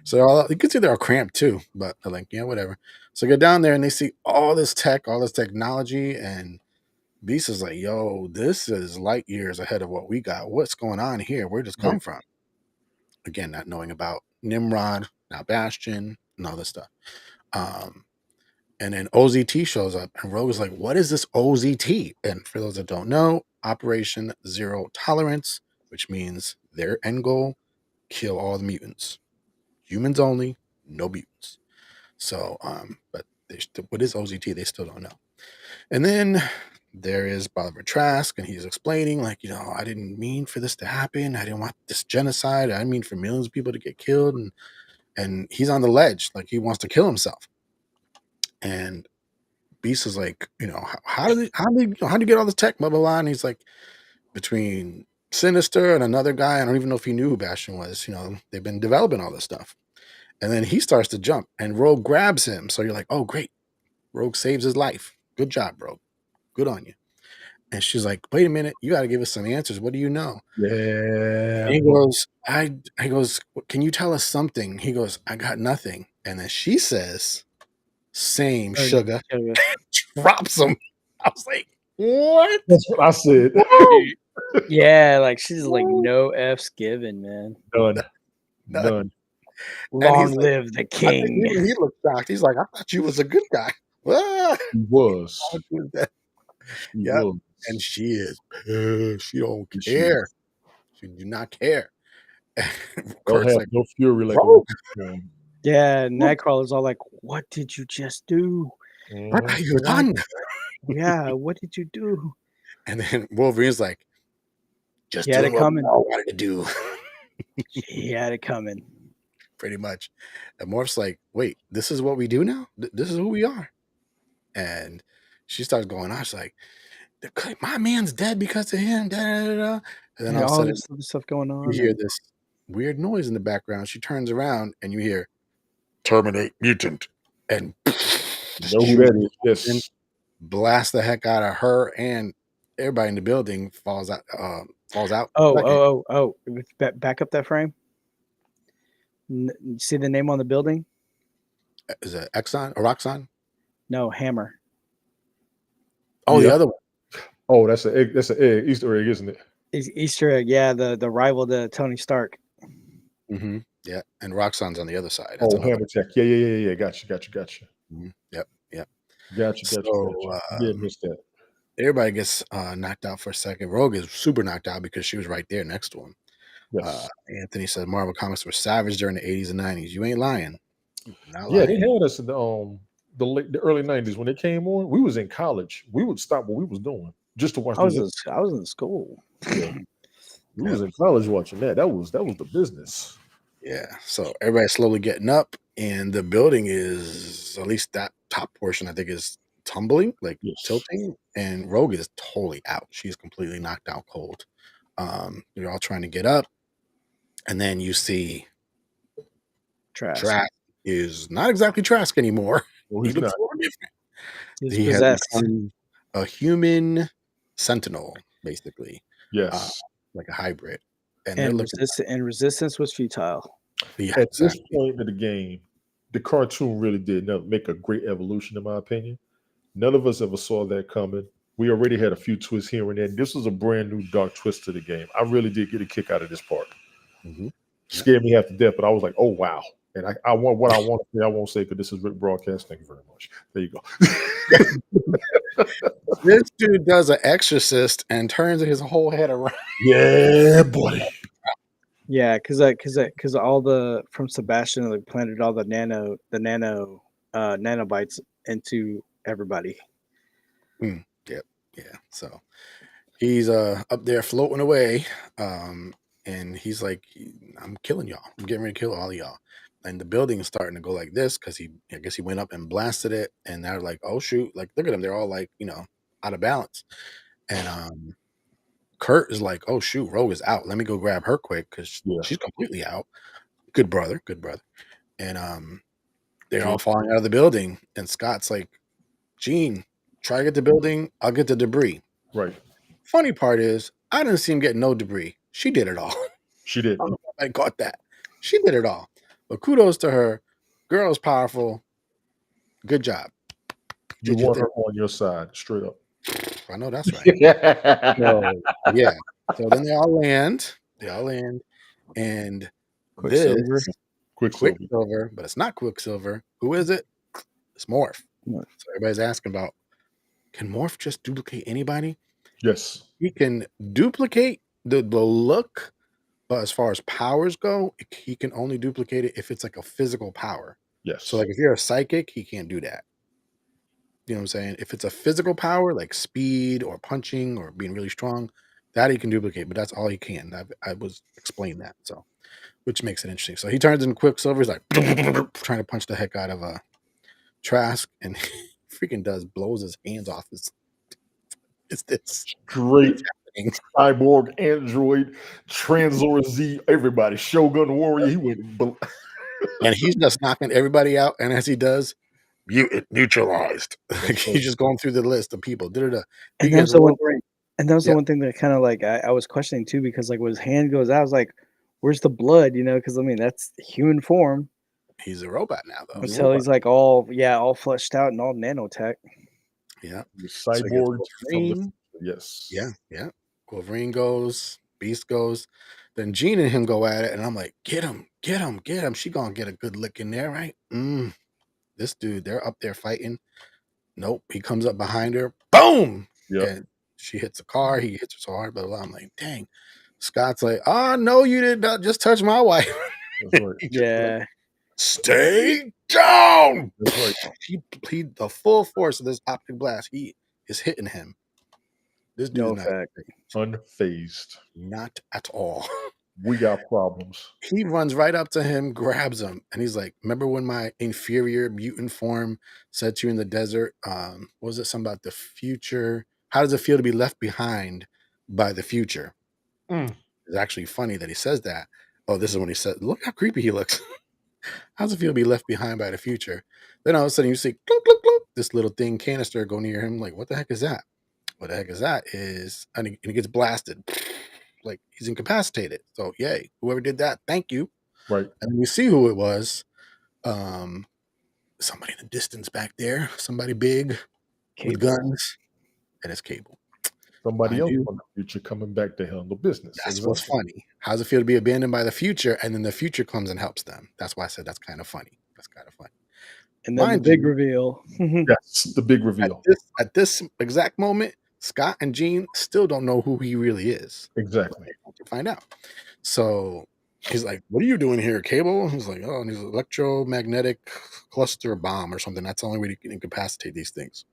A: So you can see they're all cramped too, but they're like, yeah, whatever. So get down there and they see all this tech, all this technology, and Beast is like, "Yo, this is light years ahead of what we got. What's going on here? Where does this come from?" Again, not knowing about Nimrod, now Bastion, and all this stuff. And then OZT shows up, and Rogue is like, "What is this OZT?" And for those that don't know, Operation Zero Tolerance, which means their end goal, kill all the mutants. Humans only, no mutants. So, but what is OZT? They still don't know. And then there is Bolivar Trask, and he's explaining, like, I didn't mean for this to happen. I didn't want this genocide. I didn't mean for millions of people to get killed. And he's on the ledge, like he wants to kill himself. And Beast is like, how do you get all this tech, blah blah blah? And he's like, between Sinister and another guy, I don't even know if he knew who Bastion was. They've been developing all this stuff. And then he starts to jump, and Rogue grabs him. So you're like, "Oh, great. Rogue saves his life. Good job, Rogue. Good on you." And she's like, "Wait a minute. You got to give us some answers. What do you know?"
C: Yeah.
A: And he goes, I goes, "Can you tell us something?" He goes, "I got nothing." And then she says, "Same, sugar." Drops him. I was like, What?
C: That's what I said.
B: Yeah, like she's like no F's given, man.
C: None.
A: None.
C: None.
A: And he's
B: Long
A: like,
B: live the
A: I think
B: king.
A: even he looked shocked. He's like, I thought you was a good guy. Ah,
C: He was.
A: I thought you was that.
C: He
A: Yep.
C: was.
A: And she is pissed. She don't
C: She
A: care.
C: is.
A: She do not care. And
C: Don't
A: Kurt's
C: have
A: like,
C: no fury like a
A: Rogue,
C: woman.
B: Yeah, Nightcrawler's all like, "What did you just do?
A: what
C: Mhm.
A: are you done?
B: Yeah, what did you do?"
A: And then Wolverine's like, just
B: He had
A: doing
B: it
A: what we
B: coming.
A: all wanted to do.
B: He had it coming.
A: Pretty much. And Morph's like, wait, this is what we do now? This is who we are. And she starts going on. She's like, my man's dead because of him. Da, da, da, da. And then
B: Yeah,
A: all of a
B: all
A: sudden,
B: this other stuff going
A: you
B: on.
A: hear
B: and-
A: this weird noise in the background. She turns around and you hear, terminate mutant. And
C: You know who that is? Yes.
A: blast the heck out of her, and everybody in the building falls out.
B: Oh! Back up that frame. See the name on the building?
A: Is it Exxon or Roxxon?
B: No, Hammer.
A: Oh,
C: Yeah.
A: the other one.
C: Oh, that's an egg. That's an egg. Easter egg, isn't it?
B: Easter egg. Yeah, the rival to Tony Stark.
A: Mm-hmm. Yeah, and Roxxon's on the other side.
C: Oh,
A: another-
C: Hammer Tech. Yeah. Gotcha.
A: Mhm. Yep.
C: Gotcha.
A: So,
C: Did miss that.
A: Everybody gets knocked out for a second. Rogue is super knocked out because she was right there next to him.
C: Yes.
A: Anthony said Marvel Comics were savage during the 80s and 90s. You ain't lying. Not
C: Yeah,
A: lying.
C: they had us in the early 90s when they came on. We was in college. We would stop what we was doing just to watch.
B: I was in school.
C: We was in college watching that. That was the business.
A: Yeah. So everybody's slowly getting up, and the building is, at least that top portion, I think, is tumbling, like
C: Yes.
A: tilting, and Rogue is totally out. She's completely knocked out cold. They're all trying to get up, and then you see
B: Trash.
A: Trask is not exactly Trask anymore.
C: Well,
A: He
C: he's
A: looks
C: not.
A: a little different.
B: He's
A: He has
B: possessed.
A: become a human sentinel, basically,
C: Yes.
A: like a hybrid. And they're
B: And,
A: looking
B: resistance was futile.
A: yeah,
C: At this
A: exactly.
C: point in the game, the cartoon really did make a great evolution, in my opinion. None of us ever saw that coming. We already had a few twists here and there. This was a brand new dark twist to the game. I really did get a kick out of this part.
A: Mhm.
C: Scared me half to death, but I was like, oh, wow. And I want what I want to say. I won't say because this is Rick Broadcast. Thank you very much. There you go.
A: This dude does an exorcist and turns his whole head around.
C: Yeah, boy.
B: Yeah, because all the from Sebastian, they planted all the nanobites into everybody.
A: Yeah. So he's up there floating away. And he's like, I'm killing y'all. I'm getting ready to kill all of y'all. And the building is starting to go like this because I guess he went up and blasted it. And they're like, oh shoot, like look at them. They're all like, out of balance. And Kurt is like, oh shoot, Rogue is out. Let me go grab her quick because
C: Yeah.
A: she's completely out. Good brother. And they're all
C: Gene.
A: falling out of the building. And Scott's like, Gene, try to get the building. I'll get the debris.
C: Right.
A: Funny part is, I didn't see him get no debris. She did it all.
C: She did.
A: I caught that. She did it all. But kudos to her. Girl is powerful. Good job.
C: You
A: Did your
C: want
A: thing.
C: her on your side, straight up.
A: I know that's right.
C: Yeah.
A: So, yeah. So then they all land. And
B: Quicksilver.
A: this
C: Quicksilver.
A: Quicksilver, but it's not Quicksilver. Who is it? It's Morph.
B: Morph.
A: So everybody's asking about, can Morph just duplicate anybody?
C: Yes.
A: He can duplicate the look, but as far as powers go, he can only duplicate it if it's like a physical power.
C: Yes.
A: So like if you're a psychic, he can't do that. You know what I'm saying? If it's a physical power like speed or punching or being really strong, that he can duplicate, but that's all he can. I was explained that, so which makes it interesting. So he turns into Quicksilver. He's like trying to punch the heck out of a Trask, and he freaking blows his hands off his. It's this
C: Great cyborg, android, Tranzor Z, everybody, Shogun Warrior. He went,
A: and he's just knocking everybody out. And as he does, mutant neutralized. Like he's just going through the list of people.
B: And that was the one thing. And that was the one thing that kind of like I was questioning too, because like when his hand goes out, I was like, "Where's the blood?" Because I mean that's human form.
A: He's a robot now, though.
B: Until he's like all fleshed out and all nanotech.
A: Yeah.
C: The
A: So he gets
C: cyborg from the
A: Wolverine.
C: yes.
A: Yeah. Wolverine goes, Beast goes. Then Jean and him go at it, and I'm like, get him. She gonna get a good lick in there, right? This dude, they're up there fighting. Nope. He comes up behind her. Boom!
C: Yep.
A: And she hits the car. He hits her so hard, blah, blah. I'm like, dang. Scott's like, oh, no, you did not just touch my wife.
C: That's right.
A: He just like,
B: Yeah.
A: stay down.
C: That's right.
A: He the full force of this optic blast, he is hitting him. This dude
B: No
A: is not
B: effect.
C: Unfazed.
A: not at all.
C: We got problems.
A: He runs right up to him, grabs him, and he's like, remember when my inferior mutant form set you in the desert? What was it something about the future? How does it feel to be left behind by the future? It's actually funny that he says that. Oh, this is when he said, look how creepy he looks. How's it feel to be left behind by the future? Then all of a sudden you see clunk, clunk, clunk, this little thing canister go near him. Like, what the heck is that? What the heck is that? And he gets blasted. Like he's incapacitated. So yay, whoever did that, thank you.
C: Right.
A: And then we see who it was. Somebody in the distance back there, somebody big with
B: Cable.
A: guns, and it's Cable.
C: Somebody
A: Mind
C: else
A: you,
C: from the future coming back to handle business.
A: that's what's funny. How's it feel to be abandoned by the future, and then the future comes and helps them? That's why I said that's kind of funny. That's kind of funny.
B: And then
A: Mind
B: the big
A: you,
B: reveal.
C: Yes, the big reveal.
A: At this exact moment, Scott and Jean still don't know who he really is.
C: Exactly.
A: They want to find out. So he's like, what are you doing here, Cable? He's like, oh, and he's an electromagnetic cluster bomb or something. That's the only way to incapacitate these things.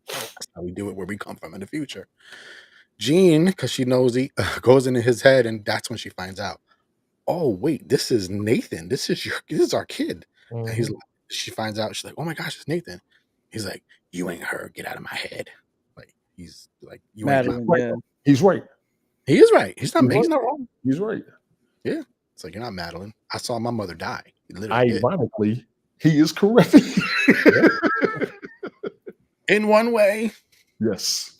A: That's how we do it where we come from in the future. Jean, because she knows he goes into his head, and that's when she finds out. Oh, wait, this is Nathan. This is our kid. And he's like, she finds out, she's like, oh my gosh, it's Nathan. He's like, you ain't her. Get out of my head. Like he's like, you ain't
B: Madeline,
A: my.
B: yeah.
C: He's right.
A: He is right. He's not
C: He's
A: not wrong.
C: He's right.
A: Yeah. It's like, you're not Madeline. I saw my mother die. He literally did.
C: Ironically, he is correct.
A: In one way,
C: Yes.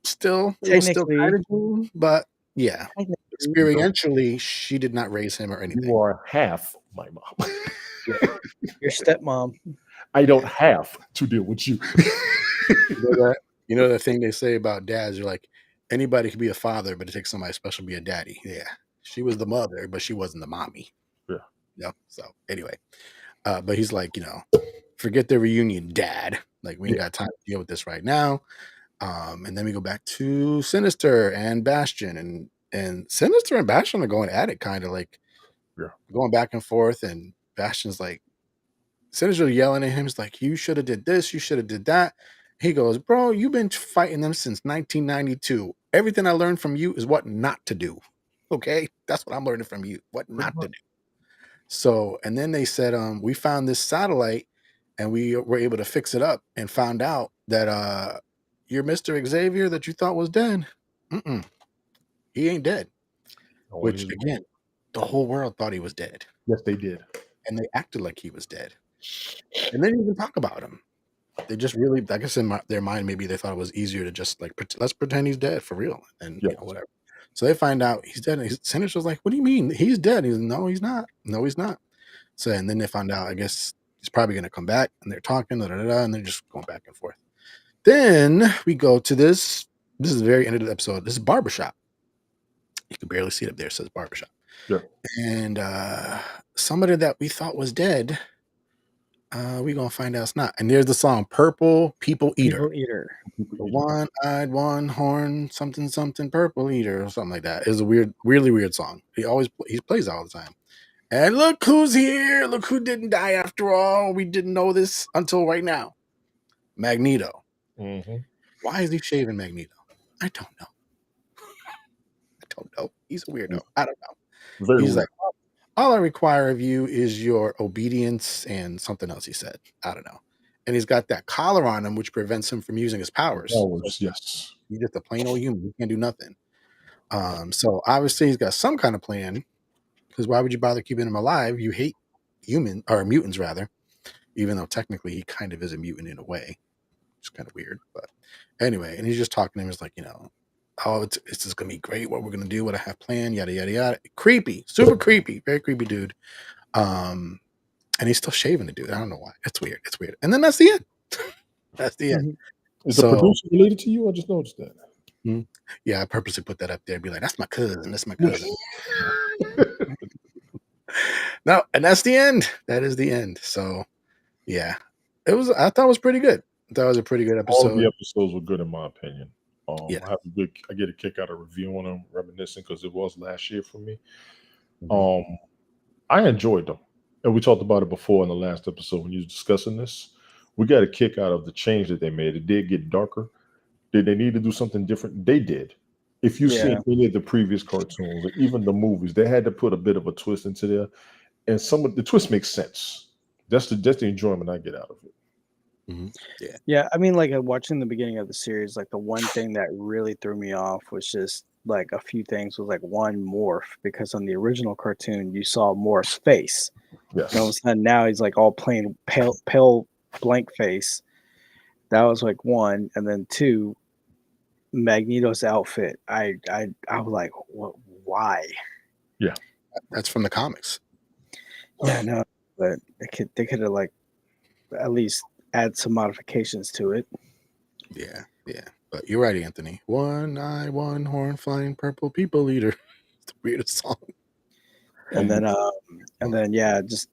A: still it was still
B: Technically.
A: kind of Jean, but yeah.
B: Technically.
A: Experientially, she did not raise him or anything.
C: You are half my mom.
B: Your stepmom.
C: I don't have to deal with you.
A: You know the thing they say about dads, you're like, anybody could be a father, but it takes somebody special to be a daddy. Yeah. She was the mother, but she wasn't the mommy.
C: Yeah.
A: Yep. So anyway. But he's like, forget the reunion, dad. Like, we ain't got time to deal with this right now. And then we go back to Sinister and Bastion, and Sinister and Bastion are going at it, kind of like going back and forth. And Bastion's like, Sinister yelling at him. He's like, you should have did this. You should have did that. He goes, bro, you've been fighting them since 1992. Everything I learned from you is what not to do. Okay. That's what I'm learning from you. What not to do. So, and then they said, we found this satellite and we were able to fix it up and found out that your Mr. Xavier that you thought was dead, he ain't dead. Which, again, the whole world thought he was dead.
C: Yes, they did.
A: And they acted like he was dead. And they didn't even talk about him. They just really, I guess in their mind, maybe they thought it was easier to just like, let's pretend he's dead for real. And whatever. So they find out he's dead. And Sinister's like, what do you mean? He's dead. He's no, he's not. No, he's not. So, and then they find out, I guess he's probably going to come back, and they're talking, and they're just going back and forth. Then we go to this. This is the very end of the episode. This is Barbershop. You can barely see it up there. It says Barbershop.
C: Yeah.
A: And somebody that we thought was dead, we're going to find out it's not. And there's the song Purple People Eater.
B: People eater.
A: The one-eyed, one-horn, something, something, purple eater, or something like that. It's a really weird song. He plays it all the time. And look who's here. Look who didn't die after all. We didn't know this until right now. Magneto. Why is he shaving Magneto? I don't know. He's a weirdo. I don't know. He's like, all I require of you is your obedience and something else he said. I don't know. And he's got that collar on him, which prevents him from using his powers.
C: Yes.
A: He's just a plain old human. He can't do nothing. So obviously he's got some kind of plan. Because why would you bother keeping him alive? You hate mutants rather, even though technically he kind of is a mutant in a way. It's kind of weird, but anyway. And he's just talking to him. He's like, oh, it's just gonna be great. What we're gonna do, what I have planned, yada yada yada. Creepy, super creepy, very creepy dude. And he's still shaving the dude. I don't know why. It's weird. And then that's the end. That's the end.
C: Is the
A: So
C: producer related to you? I just noticed that.
A: yeah, I purposely put that up there. Be like, that's my cousin. That's my cousin. No, and that's the end. That is the end. So yeah, I thought it was pretty good. I thought it was a pretty good
C: All of the
A: episode.
C: episodes were good in my opinion.
A: Yeah.
C: I get a kick out of reviewing them, reminiscing because it was last year for me.
A: Mhm.
C: I enjoyed them, and we talked about it before in the last episode when you was discussing this. We got a kick out of the change that they made. It did get darker. Did they need to do something different? They did. If you've seen any of the previous cartoons or even the movies, they had to put a bit of a twist into there, and some of the twist makes sense. That's the enjoyment I get out of it.
B: Yeah, I mean, like watching the beginning of the series, like the one thing that really threw me off was just like a few things was like one Morph, because on the original cartoon you saw Morph's face.
C: Yes.
B: And all of a sudden now he's like all plain pale blank face. That was like one, and then two, Magneto's outfit. I was like, what? Why?
A: That's from the comics.
B: Yeah, no, but they could have like at least add some modifications to it.
A: Yeah. But you're right, Anthony. One eye, one horn, flying purple people eater. It's the weirdest song.
B: And then yeah, just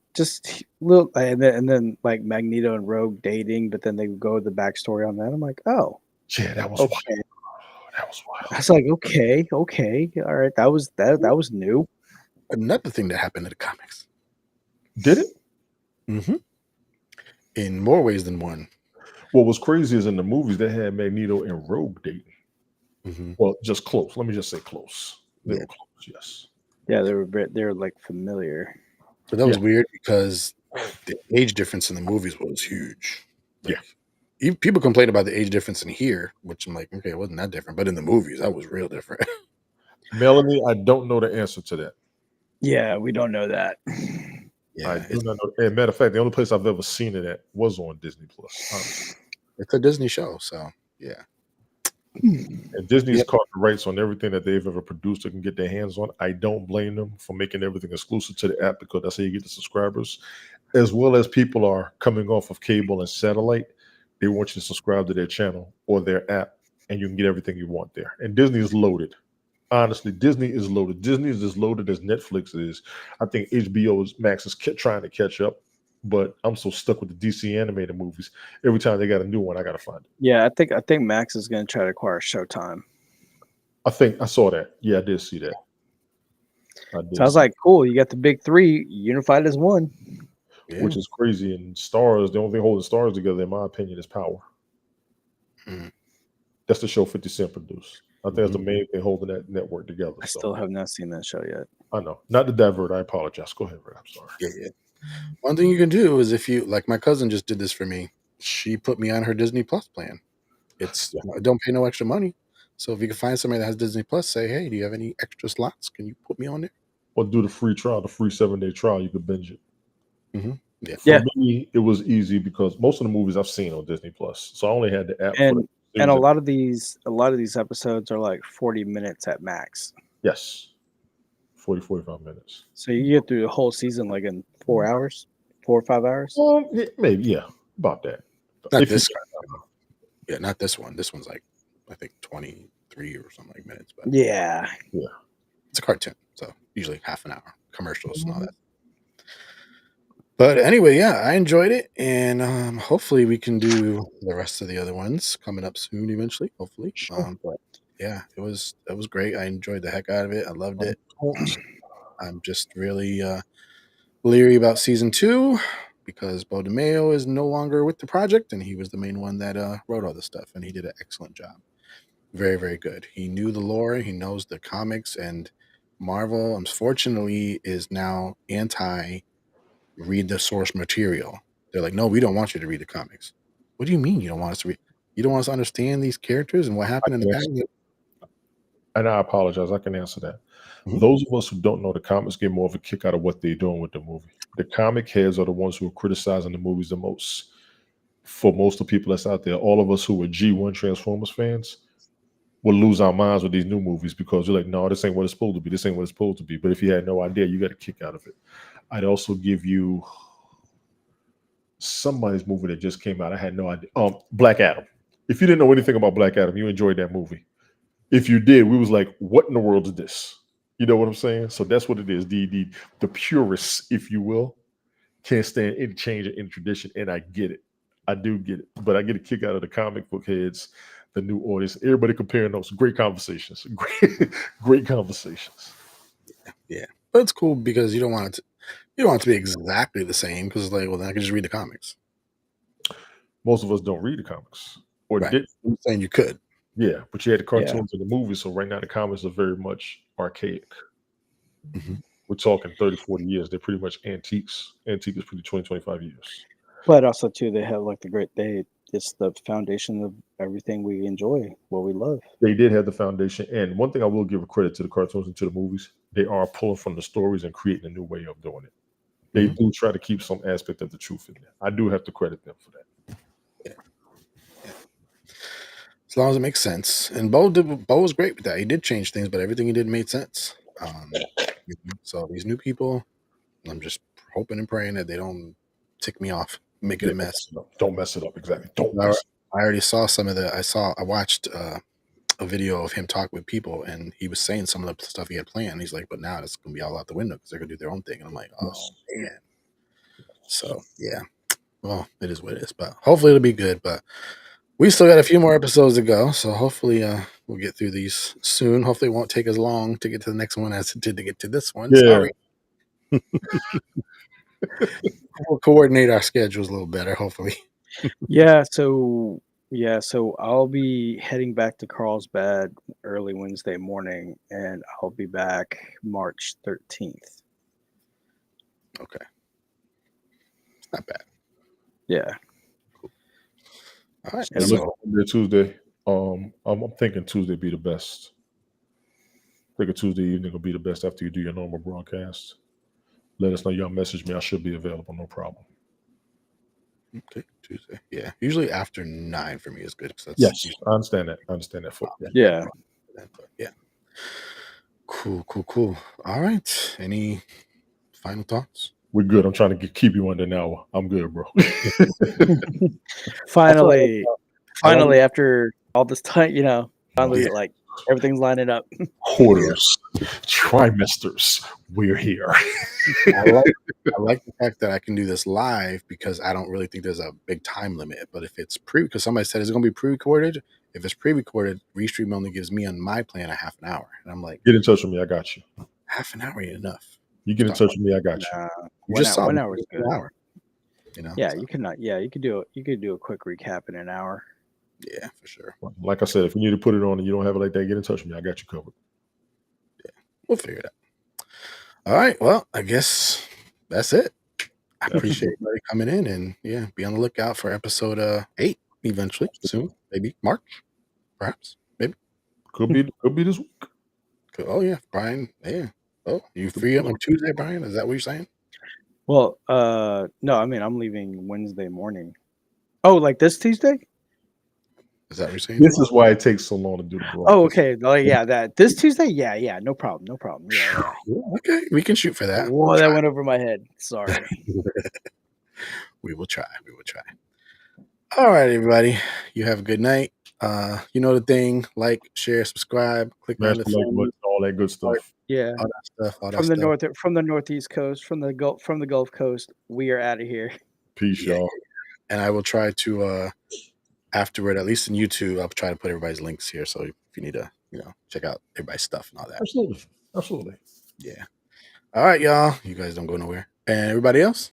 B: little, and then like Magneto and Rogue dating, but then they go to the backstory on that. I'm like, oh,
C: Yeah, that was
B: okay.
C: wild. That was wild.
B: I was like, okay, all right, that was new.
A: Another thing that happened in the comics.
C: Did it?
A: Mm-hmm. In more ways than one.
C: What was crazy is in the movies they had Magneto and Rogue dating.
A: Mm-hmm.
C: Well, just close. Let me just say close. They
A: Yeah.
C: were close, yes.
B: Yeah, they were like familiar.
A: But that was weird because the age difference in the movies was huge. Like, people complain about the age difference in here, which I'm like, okay, it wasn't that different. But in the movies, that was real different.
C: Melanie, I don't know the answer to that.
B: Yeah, we don't know that.
C: I do not know. And matter of fact, the only place I've ever seen it at was on Disney Plus.
A: It's a Disney show, so yeah.
C: And Disney's caught the rights on everything that they've ever produced or can get their hands on. I don't blame them for making everything exclusive to the app because that's how you get the subscribers. As well as people are coming off of cable and satellite, they want you to subscribe to their channel or their app, and you can get everything you want there. And Disney is loaded. Honestly, Disney is loaded. Disney is as loaded as Netflix is. I think HBO Max is trying to catch up, but I'm so stuck with the DC animated movies. Every time they got a new one, I got to find it.
B: Yeah, I think Max is going to try to acquire Showtime.
C: I think I saw that. Yeah, I did see that.
B: So I was like, cool, you got the big three unified as one.
A: Yeah.
C: Which is crazy. And Stars, the only thing holding Stars together, in my opinion, is Power.
A: Mm.
C: That's the show 50 Cent produced. I think that's the main thing holding that network together.
B: I still have not seen that show yet.
C: I know. Not to divert, I apologize. Go ahead, Ray. I'm sorry.
A: Yeah. One thing you can do is if you, like my cousin just did this for me, she put me on her Disney Plus plan. It's don't pay no extra money. So if you can find somebody that has Disney Plus, say, hey, do you have any extra slots? Can you put me on there?
C: Or do the free trial, the free 7-day trial. You could binge it.
A: Mm-hmm. Yeah.
C: For me, it was easy because most of the movies I've seen on Disney Plus. So I only had the app.
B: And a lot of these episodes are like 40 minutes at max.
C: Yes. 40, 45 minutes.
B: So you get through the whole season like in 4 hours, 4 or 5 hours?
C: Maybe, yeah, about that.
A: Not this one. Yeah, not this one. This one's like, I think 23 or something like minutes. But
B: yeah.
A: It's a cartoon, so usually half an hour, commercials and all that. But anyway, yeah, I enjoyed it, and hopefully we can do the rest of the other ones coming up soon eventually, hopefully. But yeah, it was great. I enjoyed the heck out of it. I loved it. I'm just really leery about season 2 because Bo DeMayo is no longer with the project, and he was the main one that wrote all this stuff, and he did an excellent job. Very, very good. He knew the lore, he knows the comics, and Marvel, unfortunately, is now anti-read the source material. They're like, no, we don't want you to read the comics. What do you mean you don't want us to read? You don't want us to understand these characters and what happened in the past?
C: And I apologize. I can answer that. Mm-hmm. Those of us who don't know the comics get more of a kick out of what they're doing with the movie. The comic heads are the ones who are criticizing the movies the most. For most of the people that's out there, all of us who are G1 Transformers fans will lose our minds with these new movies because you're like, no, this ain't what it's supposed to be. This ain't what it's supposed to be. But if you had no idea, you got a kick out of it. I'd also give you somebody's movie that just came out. I had no idea. Black Adam. If you didn't know anything about Black Adam, you enjoyed that movie. If you did, we was like, what in the world is this? You know what I'm saying? So that's what it is. The purists, if you will, can't stand any change in any tradition, and I get it. I do get it. But I get a kick out of the comic book heads, the new audience, everybody comparing those. Great conversations. Great conversations.
A: Yeah, but it's cool because you don't want it to be exactly the same because like, well, then I can just read the comics.
C: Most of us don't read the comics or
A: Right.
C: did.
A: I'm saying you could.
C: Yeah, but you had the cartoons and the movies. So right now the comics are very much archaic.
A: Mhm.
C: We're talking 30, 40 years. They're pretty much antiques. Antique is pretty 20, 25 years.
B: But also too, they have like it's the foundation of everything we enjoy, what we love.
C: They did have the foundation. And one thing I will give a credit to the cartoons and to the movies, they are pulling from the stories and creating a new way of doing it. They do try to keep some aspect of the truth in there. I do have to credit them for that.
A: As long as it makes sense. And Bo was great with that. He did change things, but everything he did made sense. So these new people, I'm just hoping and praying that they don't tick me off, make it a mess.
C: Don't mess it up. Exactly. Don't mess it up.
A: I already saw some of the. I watched a video of him talk with people, and he was saying some of the stuff he had planned. He's like, but now it's gonna be all out the window because they're gonna do their own thing. And I'm like, oh man. So yeah, well, it is what it is. But hopefully it'll be good. But we still got a few more episodes to go, so hopefully we'll get through these soon. Hopefully it won't take as long to get to the next one as it did to get to this one.
C: Yeah.
A: Sorry. We'll coordinate our schedules a little better, hopefully.
B: So I'll be heading back to Carlsbad early Wednesday morning, and I'll be back March 13th.
A: Okay. It's not bad.
B: Yeah.
A: All right.
B: And
C: So Tuesday. I'm thinking Tuesday be the best. I think a Tuesday evening will be the best after you do your normal broadcast. Let us know. Y'all message me. I should be available. No problem.
A: Okay, Tuesday. Yeah, usually after 9 for me is good. That's
C: Yes, I understand that. I understand that.
B: Yeah.
A: Yeah. Cool. All right. Any final thoughts?
C: We're good. I'm trying to keep you under an hour. I'm good, bro.
B: Finally, after all this time, finally, like everything's lining up.
C: Quarters, trimesters, we're here.
A: I like the fact that I can do this live because I don't really think there's a big time limit. But if it's because somebody said it's going to be pre-recorded. If it's pre-recorded, Restream only gives me on my plan a half an hour, and I'm like,
C: Get in touch with me. I got you.
A: half an hour ain't enough.
C: You get in touch with me. I got you.
A: You just saw
B: 1 hour is good.
A: an hour.
B: Yeah,
A: so,
B: you cannot. Yeah, you could do it. You could do a quick recap in an hour.
A: Yeah, for sure.
C: Like I said, if you need to put it on and you don't have it like that, get in touch with me. I got you covered.
A: Yeah, we'll figure it out. All right. Well, I guess that's it. I appreciate everybody coming in, and yeah, be on the lookout for episode 8 eventually soon. Maybe March, perhaps. Maybe
C: could be this week.
A: Oh yeah, Brian. Yeah. Oh, you free up on Tuesday, Brian? Is that what you're saying?
B: Well, no, I mean I'm leaving Wednesday morning. Oh, like this Tuesday?
A: Is that what you're saying?
C: This is why it takes so long to do the broadcast.
B: Oh, okay. Oh, yeah, that this Tuesday? Yeah, no problem. Yeah.
A: Okay, we can shoot for that.
B: Whoa, that went over my head. Sorry.
A: We will try. All right, everybody. You have a good night. You know the thing. Like, share, subscribe, click on the
C: button, all that good stuff.
B: Yeah.
A: All that stuff.
B: From the northeast coast, from the Gulf Coast, we are out of here.
C: Peace, y'all.
A: And I will try to afterward, at least in YouTube, I'll try to put everybody's links here. So if you need to, check out everybody's stuff and all that.
C: Absolutely.
A: Yeah. All right, y'all. You guys don't go nowhere. And everybody else,